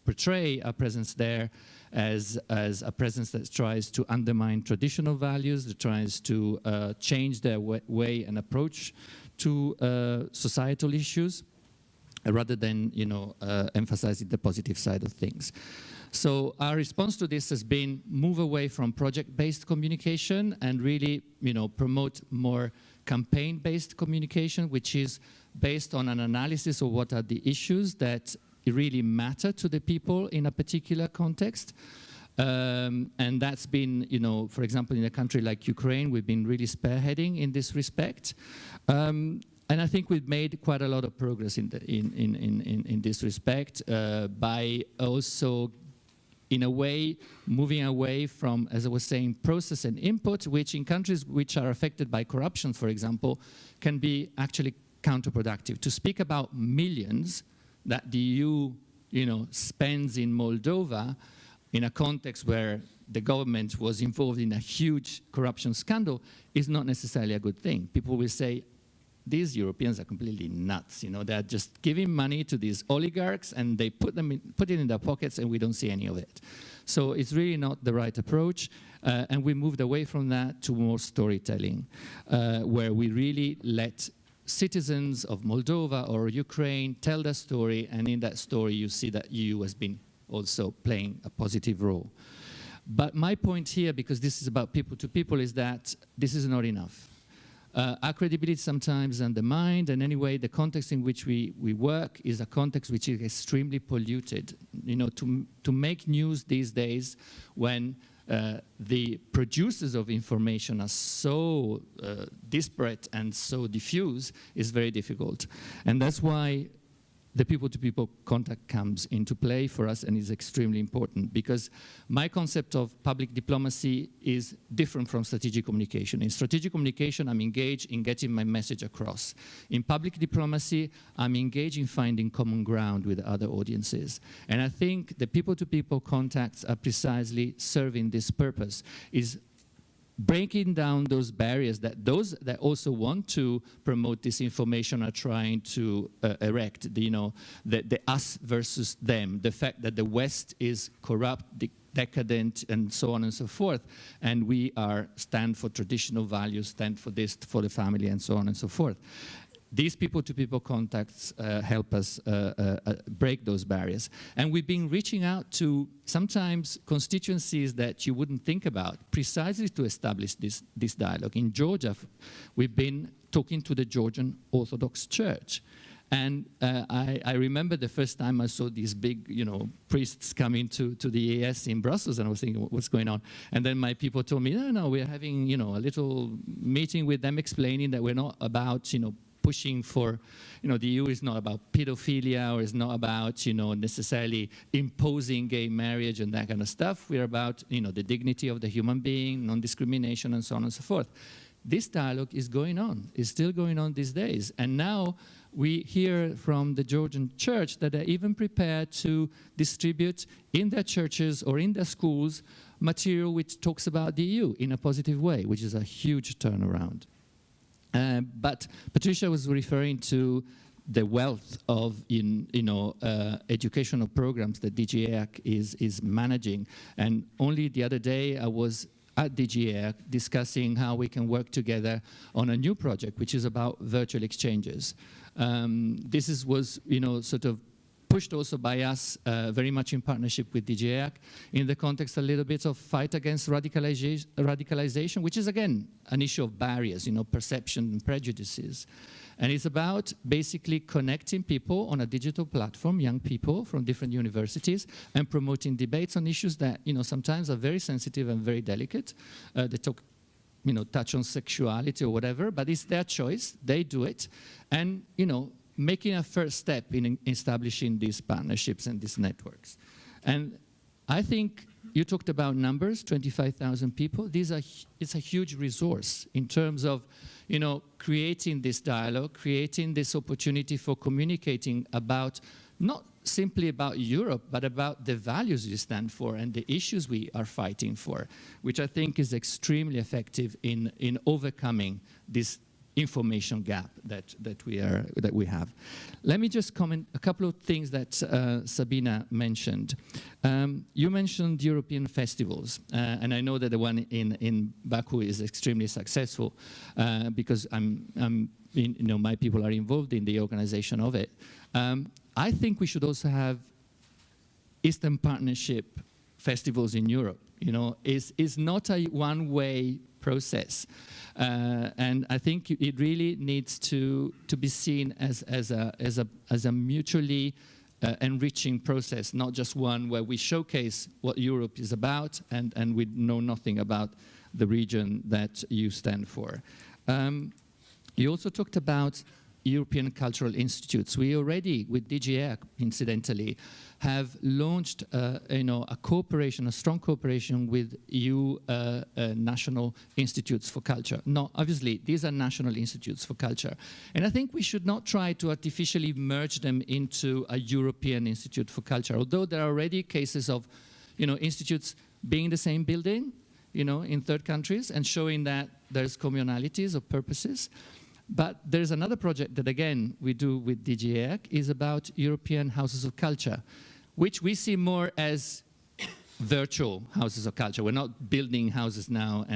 portray our presence there as a presence that tries to undermine traditional values, that tries to change their way and approach to societal issues, rather than emphasizing the positive side of things. So our response to this has been move away from project-based communication and really promote more campaign-based communication, which is based on an analysis of what are the issues that really matter to the people in a particular context. And that's been, for example, in a country like Ukraine, we've been really spearheading in this respect. And I think we've made quite a lot of progress in this respect by also, in a way, moving away from, as I was saying, process and input, which in countries which are affected by corruption, for example, can be actually counterproductive. To speak about millions that the EU, spends in Moldova in a context where the government was involved in a huge corruption scandal is not necessarily a good thing. People will say, these Europeans are completely nuts. They're just giving money to these oligarchs and they put it in their pockets and we don't see any of it. So it's really not the right approach. And we moved away from that to more storytelling, where we really let citizens of Moldova or Ukraine tell their story, and in that story you see that EU has been also playing a positive role. But my point here, because this is about people to people, is that this is not enough. Our credibility sometimes undermined, and anyway, the context in which we work is a context which is extremely polluted. To make news these days when the producers of information are so disparate and so diffuse is very difficult. And that's why the people-to-people contact comes into play for us and is extremely important, because my concept of public diplomacy is different from strategic communication. In strategic communication, I'm engaged in getting my message across. In public diplomacy, I'm engaged in finding common ground with other audiences. And I think the people-to-people contacts are precisely serving this purpose, is breaking down those barriers that those that also want to promote this information are trying to erect, the us versus them, the fact that the West is corrupt, decadent, and so on and so forth, and we stand for traditional values, stand for this, for the family, and so on and so forth. These people-to-people contacts help us break those barriers. And we've been reaching out to sometimes constituencies that you wouldn't think about, precisely to establish this dialogue. In Georgia, we've been talking to the Georgian Orthodox Church. And I remember the first time I saw these big, priests coming to the EEAS in Brussels, and I was thinking, what's going on? And then my people told me, no, we're having, a little meeting with them explaining that we're not about, pushing for, the EU is not about pedophilia or is not about, necessarily imposing gay marriage and that kind of stuff. We're about, the dignity of the human being, non-discrimination, and so on and so forth. This dialogue is going on, is still going on these days. And now we hear from the Georgian church that they're even prepared to distribute in their churches or in their schools material which talks about the EU in a positive way, which is a huge turnaround. But Patricia was referring to the wealth of educational programs that DG EEAC is managing. And only the other day I was at DG EEAC discussing how we can work together on a new project, which is about virtual exchanges. This was sort of pushed also by us very much in partnership with DG EEAC in the context a little bit of fight against radicalization, which is again an issue of barriers, perception and prejudices. And it's about basically connecting people on a digital platform, young people from different universities, and promoting debates on issues that sometimes are very sensitive and very delicate. They talk, touch on sexuality or whatever, but it's their choice. They do it, and making a first step in establishing these partnerships and these networks. And I think you talked about numbers, 25,000 people. It's a huge resource in terms of, creating this dialogue, creating this opportunity for communicating about, not simply about Europe, but about the values we stand for and the issues we are fighting for, which I think is extremely effective in overcoming this information gap that we have. Let me just comment a couple of things that Sabina mentioned. You mentioned European festivals, and I know that the one in Baku is extremely successful because my people are involved in the organization of it. I think we should also have Eastern Partnership festivals in Europe. Is not a one-way process. And I think it really needs to be seen as a mutually enriching process, not just one where we showcase what Europe is about and we know nothing about the region that you stand for. You also talked about European Cultural Institutes. We already, with DG EEAC, incidentally, have launched a cooperation, a strong cooperation with EU national institutes for culture. No, obviously, these are national institutes for culture. And I think we should not try to artificially merge them into a European Institute for Culture, although there are already cases of institutes being in the same building, in third countries and showing that there's commonalities of purposes. But there's another project that, again, we do with DG EEAC is about European Houses of Culture, which we see more as virtual houses of culture. We're not building houses now,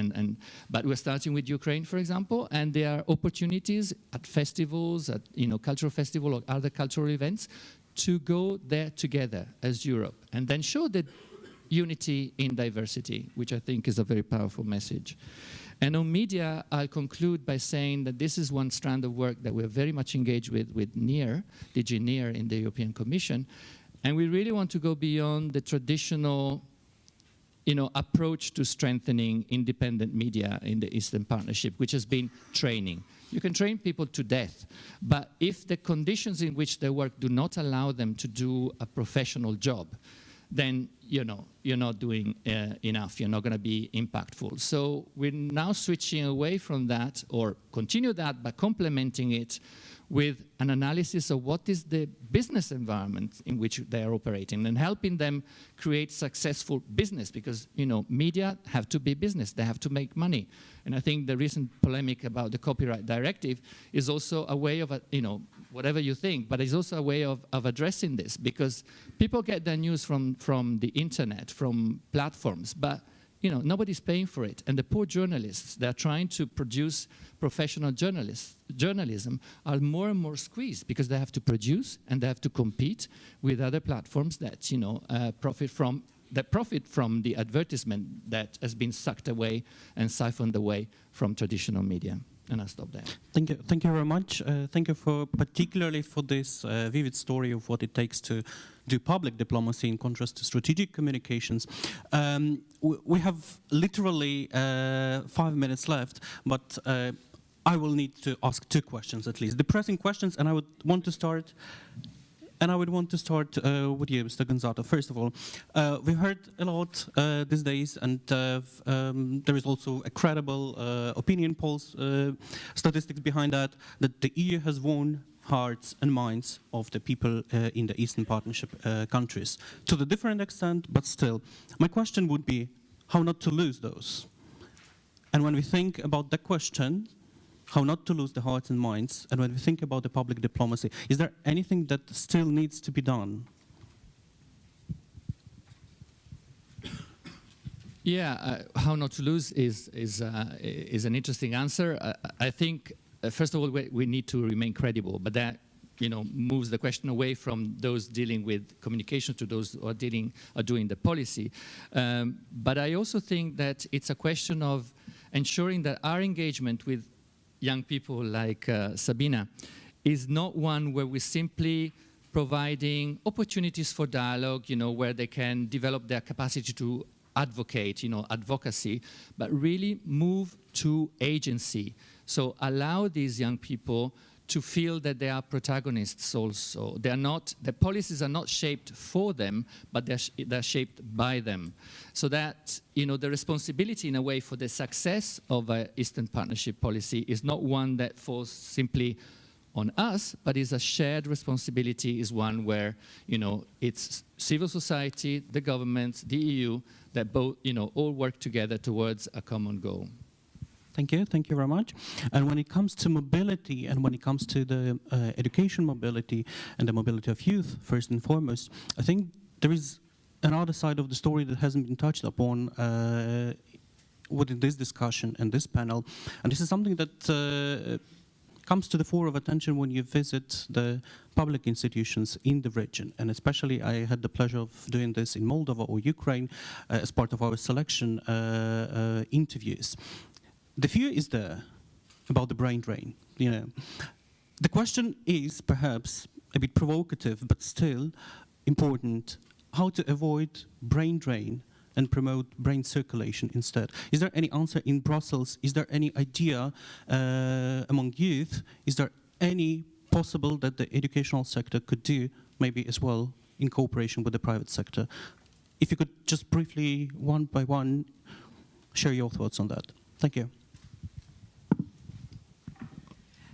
but we're starting with Ukraine, for example, and there are opportunities at festivals, at cultural festival or other cultural events, to go there together as Europe, and then show the unity in diversity, which I think is a very powerful message. And on media, I'll conclude by saying that this is one strand of work that we're very much engaged with NEAR, DG NEAR in the European Commission. And we really want to go beyond the traditional approach to strengthening independent media in the Eastern Partnership, which has been training. You can train people to death, but if the conditions in which they work do not allow them to do a professional job, then you're not doing enough. You're not going to be impactful. So we're now switching away from that, or continue that by complementing it with an analysis of what is the business environment in which they are operating and helping them create successful business, because media have to be business. They have to make money. And I think the recent polemic about the copyright directive is also a way of, whatever you think, but it's also a way of addressing this, because people get their news from the internet, from platforms, but nobody's paying for it. And the poor journalists that are trying to produce professional journalism are more and more squeezed, because they have to produce and they have to compete with other platforms that profit from the advertisement that has been sucked away and siphoned away from traditional media. And I'll stop there. Thank you very much. Thank you particularly for this vivid story of what it takes to do public diplomacy in contrast to strategic communications. We have literally 5 minutes left, but I will need to ask 2 questions at least. The pressing questions, and I would want to start with you, Mr. Gonzato. First of all, we've heard a lot these days, and there is also a credible opinion polls statistics behind that the EU has won hearts and minds of the people in the Eastern Partnership countries to the different extent, but still. My question would be, how not to lose those? And when we think about the question, how not to lose the hearts and minds, and when we think about the public diplomacy, is there anything that still needs to be done? Yeah, how not to lose is an interesting answer. I think, first of all, we need to remain credible, but that moves the question away from those dealing with communication to those who are doing the policy. But I also think that it's a question of ensuring that our engagement with young people like Sabina is not one where we're simply providing opportunities for dialogue, where they can develop their capacity to advocate, advocacy, but really move to agency. So allow these young people to feel that they are protagonists also. The policies are not shaped for them, but they're shaped by them. So that, the responsibility in a way for the success of an Eastern Partnership policy is not one that falls simply on us, but is a shared responsibility, is one where, it's civil society, the government, the EU, that both, all work together towards a common goal. Thank you very much. And when it comes to mobility, and when it comes to the education mobility and the mobility of youth, first and foremost, I think there is another side of the story that hasn't been touched upon within this discussion and this panel. And this is something that comes to the fore of attention when you visit the public institutions in the region. And especially I had the pleasure of doing this in Moldova or Ukraine as part of our selection interviews. The fear is there about the brain drain, The question is perhaps a bit provocative, but still important, how to avoid brain drain and promote brain circulation instead. Is there any answer in Brussels? Is there any idea among youth? Is there any possible that the educational sector could do, maybe as well, in cooperation with the private sector? If you could just briefly, one by one, share your thoughts on that. Thank you.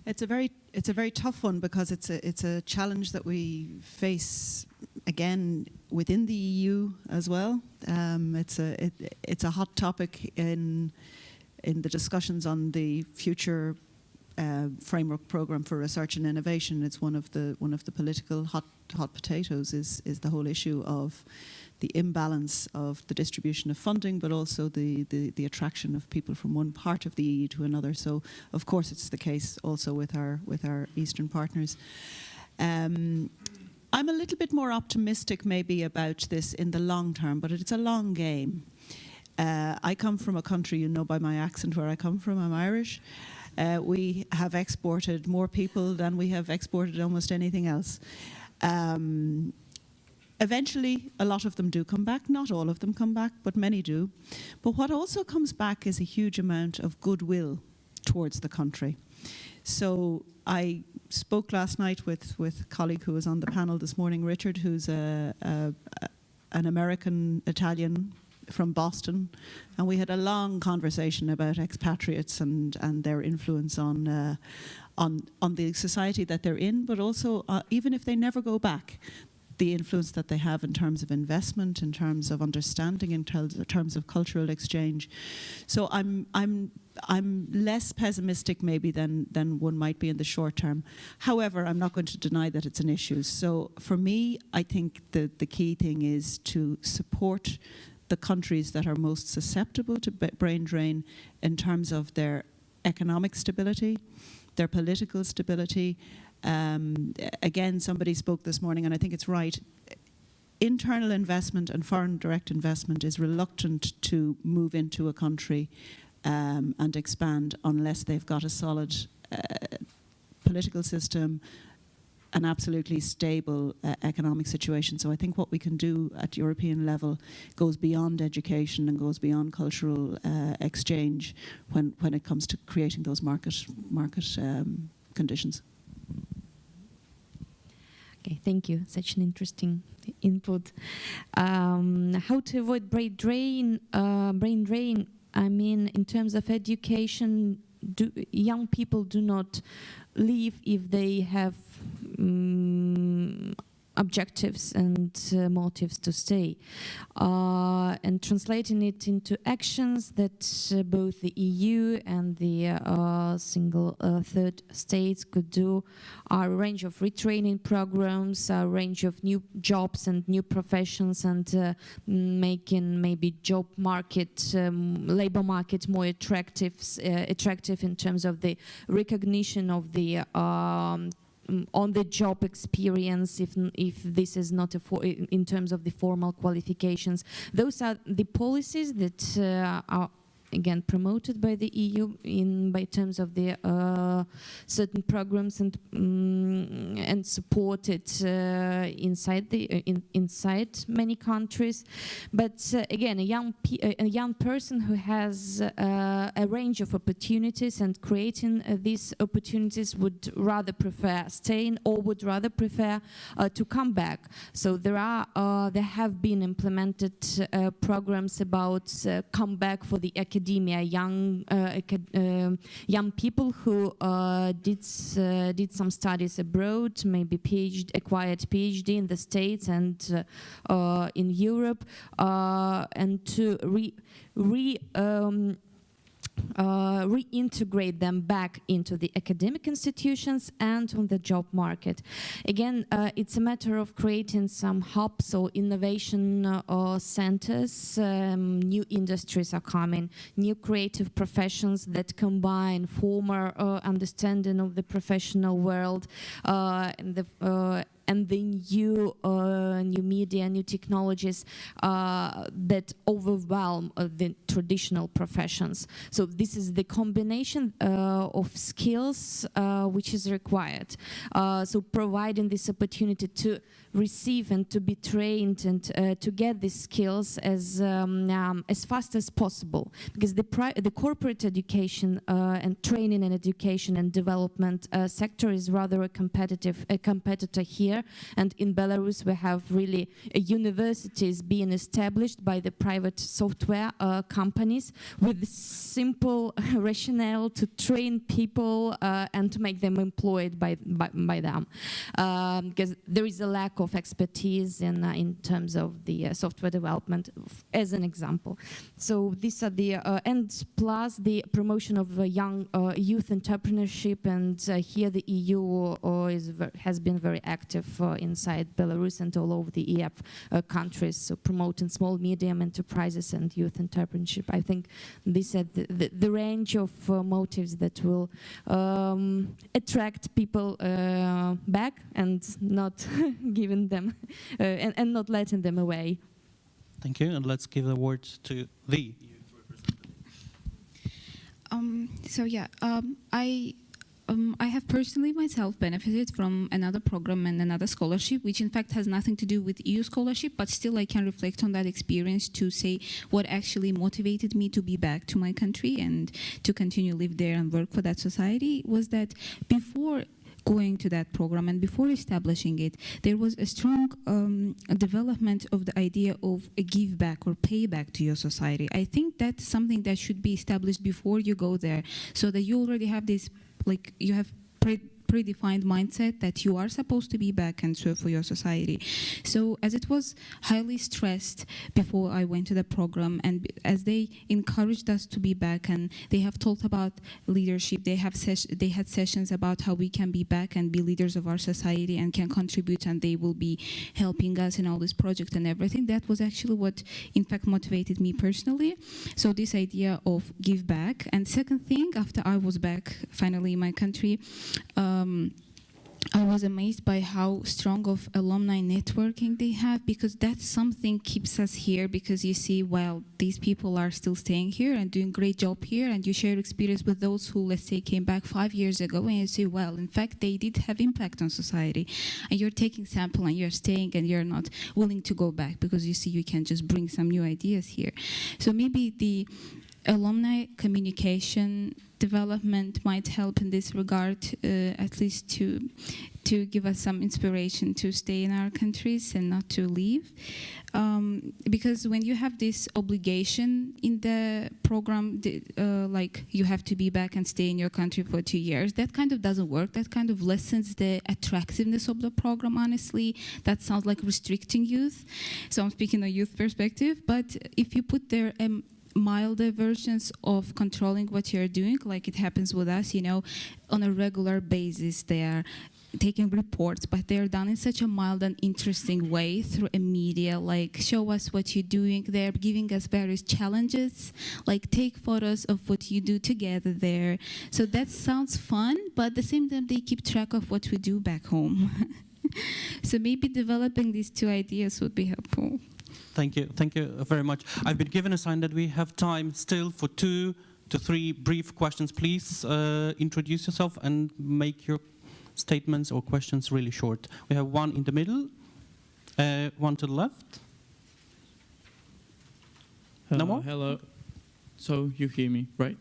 It's a very tough one, because it's a challenge that we face again within the EU as well. It's a hot topic in the discussions on the future framework program for research and innovation. It's one of the political hot potatoes is the whole issue of the imbalance of the distribution of funding, but also the attraction of people from one part of the EU to another. So, of course, it's the case also with our Eastern partners. I'm a little bit more optimistic maybe about this in the long term, but it's a long game. I come from a country, by my accent where I come from, I'm Irish. We have exported more people than we have exported almost anything else. Eventually, a lot of them do come back. Not all of them come back, but many do. But what also comes back is a huge amount of goodwill towards the country. So I spoke last night with a colleague who was on the panel this morning, Richard, who's an American-Italian from Boston, and we had a long conversation about expatriates and their influence on the society that they're in, but also even if they never go back, the influence that they have in terms of investment, in terms of understanding, in terms of cultural exchange. So I'm less pessimistic maybe than one might be in the short term. However, I'm not going to deny that it's an issue. So for me, I think the key thing is to support the countries that are most susceptible to brain drain in terms of their economic stability, their political stability. Again, somebody spoke this morning, and I think it's right. Internal investment and foreign direct investment is reluctant to move into a country and expand unless they've got a solid political system, an absolutely stable economic situation. So I think what we can do at European level goes beyond education and goes beyond cultural exchange when it comes to creating those market conditions. Okay, thank you. Such an interesting input. How to avoid brain drain? I mean, in terms of education, young people do not leave if they have objectives and motives to stay. And translating it into actions that both the EU and the single third states could do are a range of retraining programs, a range of new jobs and new professions, and making maybe job market, labor market more attractive in terms of the recognition of the on-the-job experience, if this is not in terms of the formal qualifications. Those are the policies that are again promoted by the EU by terms of the certain programs and supported inside many countries. But again, a young person who has a range of opportunities and creating these opportunities would rather prefer staying or would rather prefer to come back. So there have been implemented programs about comeback for the academia, young people who did some studies abroad, maybe acquired PhD in the States and in Europe, and to reintegrate them back into the academic institutions and on the job market. Again, it's a matter of creating some hubs or innovation centers. New industries are coming, new creative professions that combine former understanding of the professional world and the new media, new technologies that overwhelm the traditional professions. So this is the combination of skills which is required. So providing this opportunity to receive and to be trained and to get these skills as fast as possible, because the corporate education and training and education and development sector is rather a competitor here. And in Belarus, we have really universities being established by the private software companies with simple rationale to train people and to make them employed by them, because there is a lack of expertise in terms of the software development, as an example. So these are the and plus the promotion of young youth entrepreneurship, and here the EU has been very active inside Belarus and all over the EEAS countries, so promoting small, medium enterprises and youth entrepreneurship. I think these are the range of motives that will attract people back and not giving them and not letting them away. Thank you, and let's give the word to the youth representative. I have personally myself benefited from another program and another scholarship, which in fact has nothing to do with EU scholarship, but still I can reflect on that experience to say what actually motivated me to be back to my country and to continue live there and work for that society was that before going to that program and before establishing it, there was a strong development of the idea of a give back or pay back to your society. I think that's something that should be established before you go there, so that you already have this, like you have predefined mindset that you are supposed to be back and serve for your society. So as it was highly stressed before I went to the program, and as they encouraged us to be back and they have talked about leadership, they had sessions about how we can be back and be leaders of our society and can contribute, and they will be helping us in all this project and everything. That was actually what in fact motivated me personally. So this idea of give back. And second thing, after I was back finally in my country, I was amazed by how strong of alumni networking they have, because that's something keeps us here, because you see, well, these people are still staying here and doing great job here, and you share experience with those who, let's say, came back 5 years ago, and you see, well, in fact, they did have impact on society, and you're taking sample and you're staying and you're not willing to go back because you see you can just bring some new ideas here. So maybe the alumni communication development might help in this regard, at least to give us some inspiration to stay in our countries and not to leave. Because when you have this obligation in the program, like you have to be back and stay in your country for 2 years, that kind of doesn't work. That kind of lessens the attractiveness of the program, honestly. That sounds like restricting youth. So I'm speaking a youth perspective. But if you put there milder versions of controlling what you're doing, like it happens with us, you know, on a regular basis, they are taking reports, but they're done in such a mild and interesting way through a media, like show us what you're doing. They're giving us various challenges, like take photos of what you do together there. So that sounds fun, but at the same time, they keep track of what we do back home. So maybe developing these two ideas would be helpful. Thank you very much. I've been given a sign that we have time still for 2 to 3 brief questions. Please introduce yourself and make your statements or questions really short. We have one in the middle, one to the left. No more? Hello. So you hear me, right?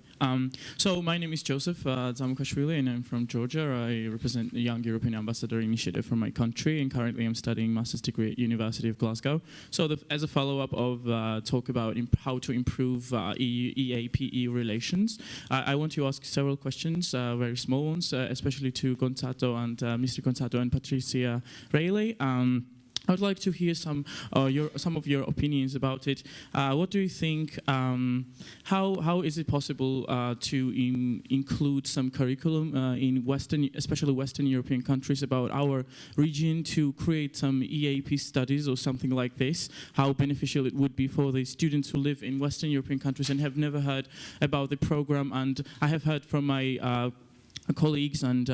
So my name is Joseph Zamukashvili, and I'm from Georgia. I represent the Young European Ambassador Initiative from my country, and currently I'm studying master's degree at University of Glasgow. So as a follow-up of talk about how to improve EAPE relations, I want to ask several questions, very small ones, especially to Gonzato and Mr. Gonzato and Patricia Reilly. I would like to hear some of your opinions about it. What do you think? How is it possible to include some curriculum in especially Western European countries about our region, to create some EAP studies or something like this? How beneficial it would be for the students who live in Western European countries and have never heard about the program. And I have heard from my colleagues and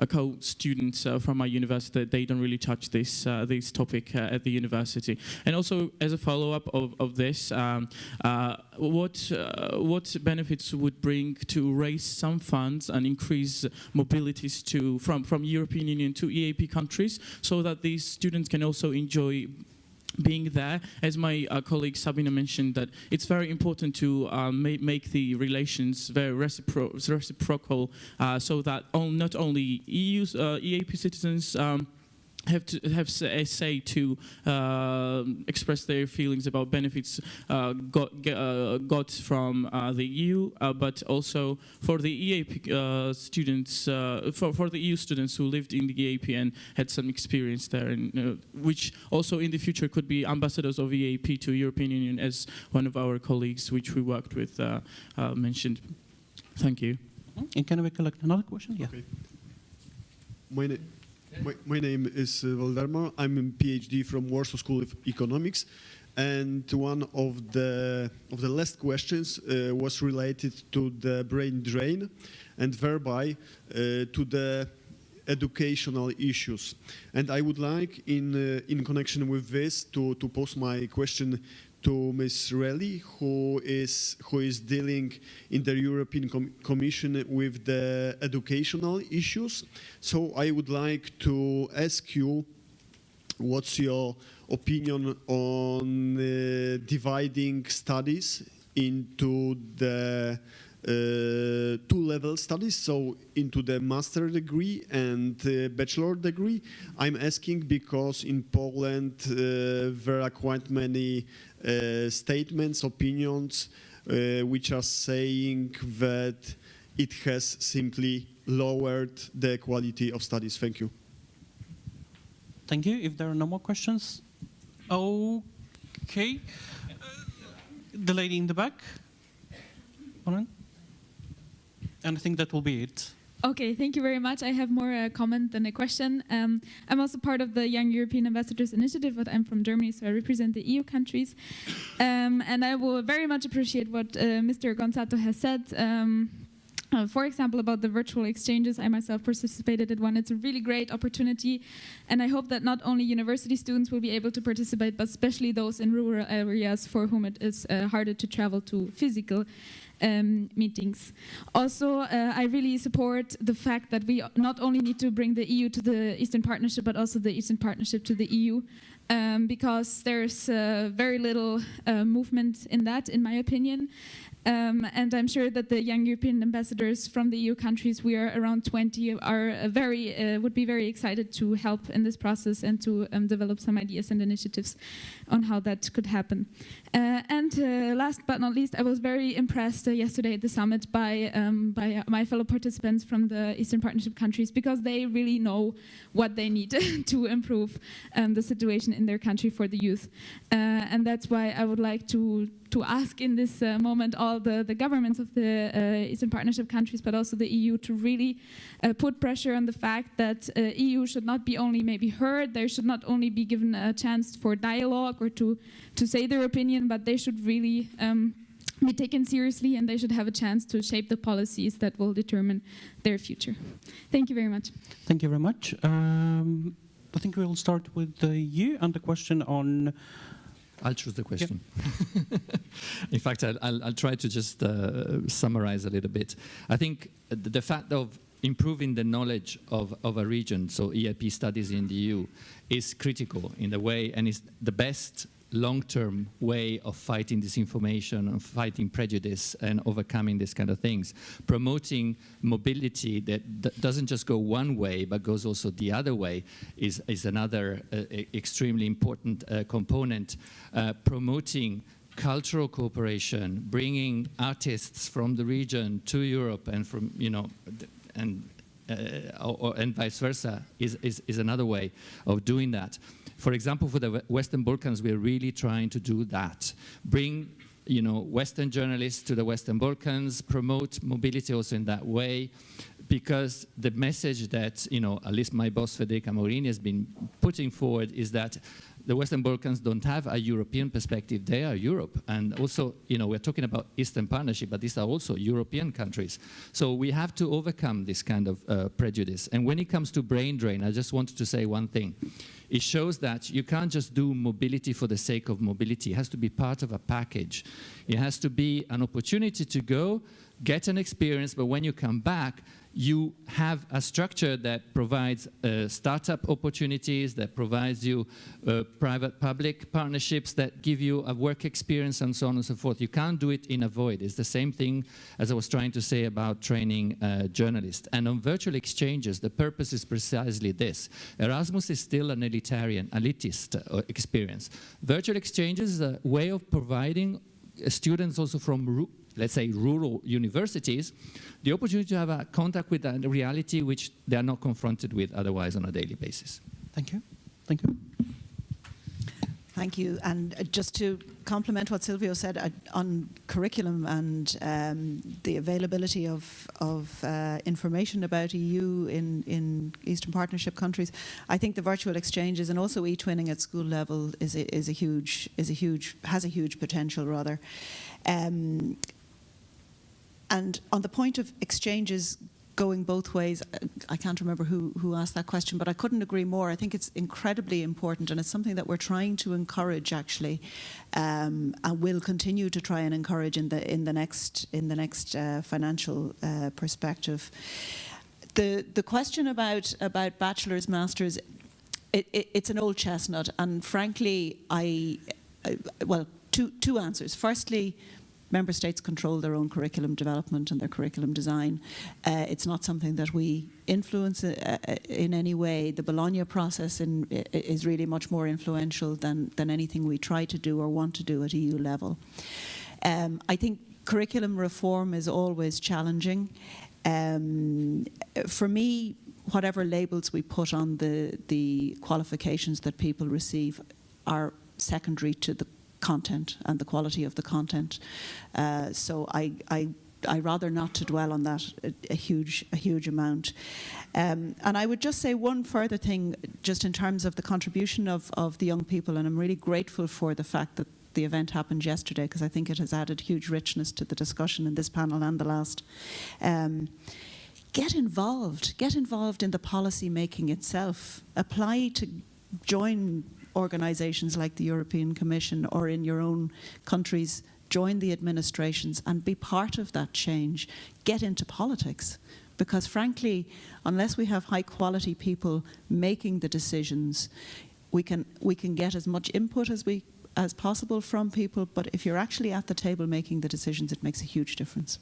co-students from my university that they don't really touch this topic at the university. And also, as a follow-up of this, what benefits would bring to raise some funds and increase mobilities from European Union to EAP countries, so that these students can also enjoy being there? As my colleague Sabina mentioned, that it's very important to make the relations very reciprocal, so that not only EAP citizens have a say to express their feelings about benefits got from the EU, but also for the EAP students, for the EU students who lived in the EAP and had some experience there, and which also in the future could be ambassadors of EAP to European Union, as one of our colleagues, which we worked with, mentioned. Thank you. And can we collect another question? Yeah. Okay. My name is Valdemar. I'm a PhD from Warsaw School of Economics, and one of the last questions was related to the brain drain, and thereby to the educational issues. And I would like, in connection with this, to pose my question to Ms. Reilly, who is dealing in the European Commission with the educational issues. So I would like to ask you, what's your opinion on dividing studies into the two-level studies, so into the master degree and bachelor degree? I'm asking because in Poland there are quite many statements, opinions, which are saying that it has simply lowered the quality of studies. Thank you. Thank you. If there are no more questions, okay. The lady in the back. And I think that will be it. Okay, thank you very much. I have more a comment than a question. I'm also part of the Young European Ambassadors Initiative, but I'm from Germany, so I represent the EU countries. And I will very much appreciate what Mr. Gonzato has said. For example, about the virtual exchanges, I myself participated in one. It's a really great opportunity, and I hope that not only university students will be able to participate, but especially those in rural areas for whom it is harder to travel to physical meetings. Also, I really support the fact that we not only need to bring the EU to the Eastern Partnership, but also the Eastern Partnership to the EU, because there's very little movement in that, in my opinion. And I'm sure that the young European ambassadors from the EU countries, we are around 20, are would be very excited to help in this process and to develop some ideas and initiatives on how that could happen. And last but not least, I was very impressed yesterday at the summit by my fellow participants from the Eastern Partnership countries, because they really know what they need to improve the situation in their country for the youth. And that's why I would like to ask in this moment all the governments of the Eastern Partnership countries, but also the EU, to really put pressure on the fact that EU should not be only maybe heard, they should not only be given a chance for dialogue or to say their opinion, but they should really be taken seriously, and they should have a chance to shape the policies that will determine their future. Thank you very much. Thank you very much. I think we'll start with you and the question on... I'll choose the question. Yep. In fact, I'll try to just summarize a little bit. I think the fact of improving the knowledge of a region, so EIP studies in the EU, is critical in the way, and is the best long-term way of fighting disinformation, of fighting prejudice, and overcoming these kind of things. Promoting mobility that doesn't just go one way, but goes also the other way, is another extremely important component. Promoting cultural cooperation, bringing artists from the region to Europe, and from and vice versa, is another way of doing that. For example, for the Western Balkans, we're really trying to do that. Bring, Western journalists to the Western Balkans, promote mobility also in that way, because the message that, at least my boss, Federica Morini, has been putting forward is that the Western Balkans don't have a European perspective. They are Europe. And also, we're talking about Eastern Partnership, but these are also European countries. So we have to overcome this kind of prejudice. And when it comes to brain drain, I just wanted to say one thing. It shows that you can't just do mobility for the sake of mobility. It has to be part of a package. It has to be an opportunity to go, get an experience, but when you come back, you have a structure that provides startup opportunities, that provides you private-public partnerships that give you a work experience, and so on and so forth. You can't do it in a void. It's the same thing as I was trying to say about training journalists. And on virtual exchanges, the purpose is precisely this. Erasmus is still an elitist experience. Virtual exchanges is a way of providing students also from let's say, rural universities, the opportunity to have a contact with a reality which they are not confronted with otherwise on a daily basis. Thank you. Thank you. Thank you. And just to complement what Silvio said on curriculum and the availability of information about EU in Eastern Partnership countries, I think the virtual exchanges and also e-twinning at school level has a huge potential rather. And on the point of exchanges going both ways, I can't remember who asked that question, but I couldn't agree more. I think it's incredibly important, and it's something that we're trying to encourage actually, and will continue to try and encourage in the next financial perspective. The question about bachelor's, masters, it's an old chestnut, and frankly, well, two answers. Firstly, member states control their own curriculum development and their curriculum design. It's not something that we influence in any way. The Bologna process is really much more influential than anything we try to do or want to do at EU level. I think curriculum reform is always challenging. For me, whatever labels we put on the qualifications that people receive are secondary to the content and the quality of the content. So I rather not to dwell on that a huge amount. And I would just say one further thing, just in terms of the contribution of the young people, and I'm really grateful for the fact that the event happened yesterday, because I think it has added huge richness to the discussion in this panel and the last. Get involved in the policy making itself. Apply to join organisations like the European Commission, or in your own countries, join the administrations and be part of that change. Get into politics. Because frankly, unless we have high quality people making the decisions, we can get as much input as possible from people, but if you're actually at the table making the decisions, it makes a huge difference.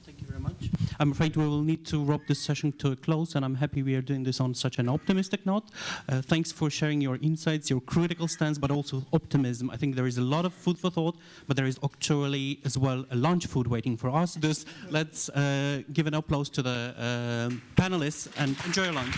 Thank you very much. I'm afraid we will need to wrap this session to a close, and I'm happy we are doing this on such an optimistic note. Thanks for sharing your insights, your critical stance, but also optimism. I think there is a lot of food for thought, but there is actually as well a lunch food waiting for us. Thus, let's give an applause to the panelists and enjoy your lunch.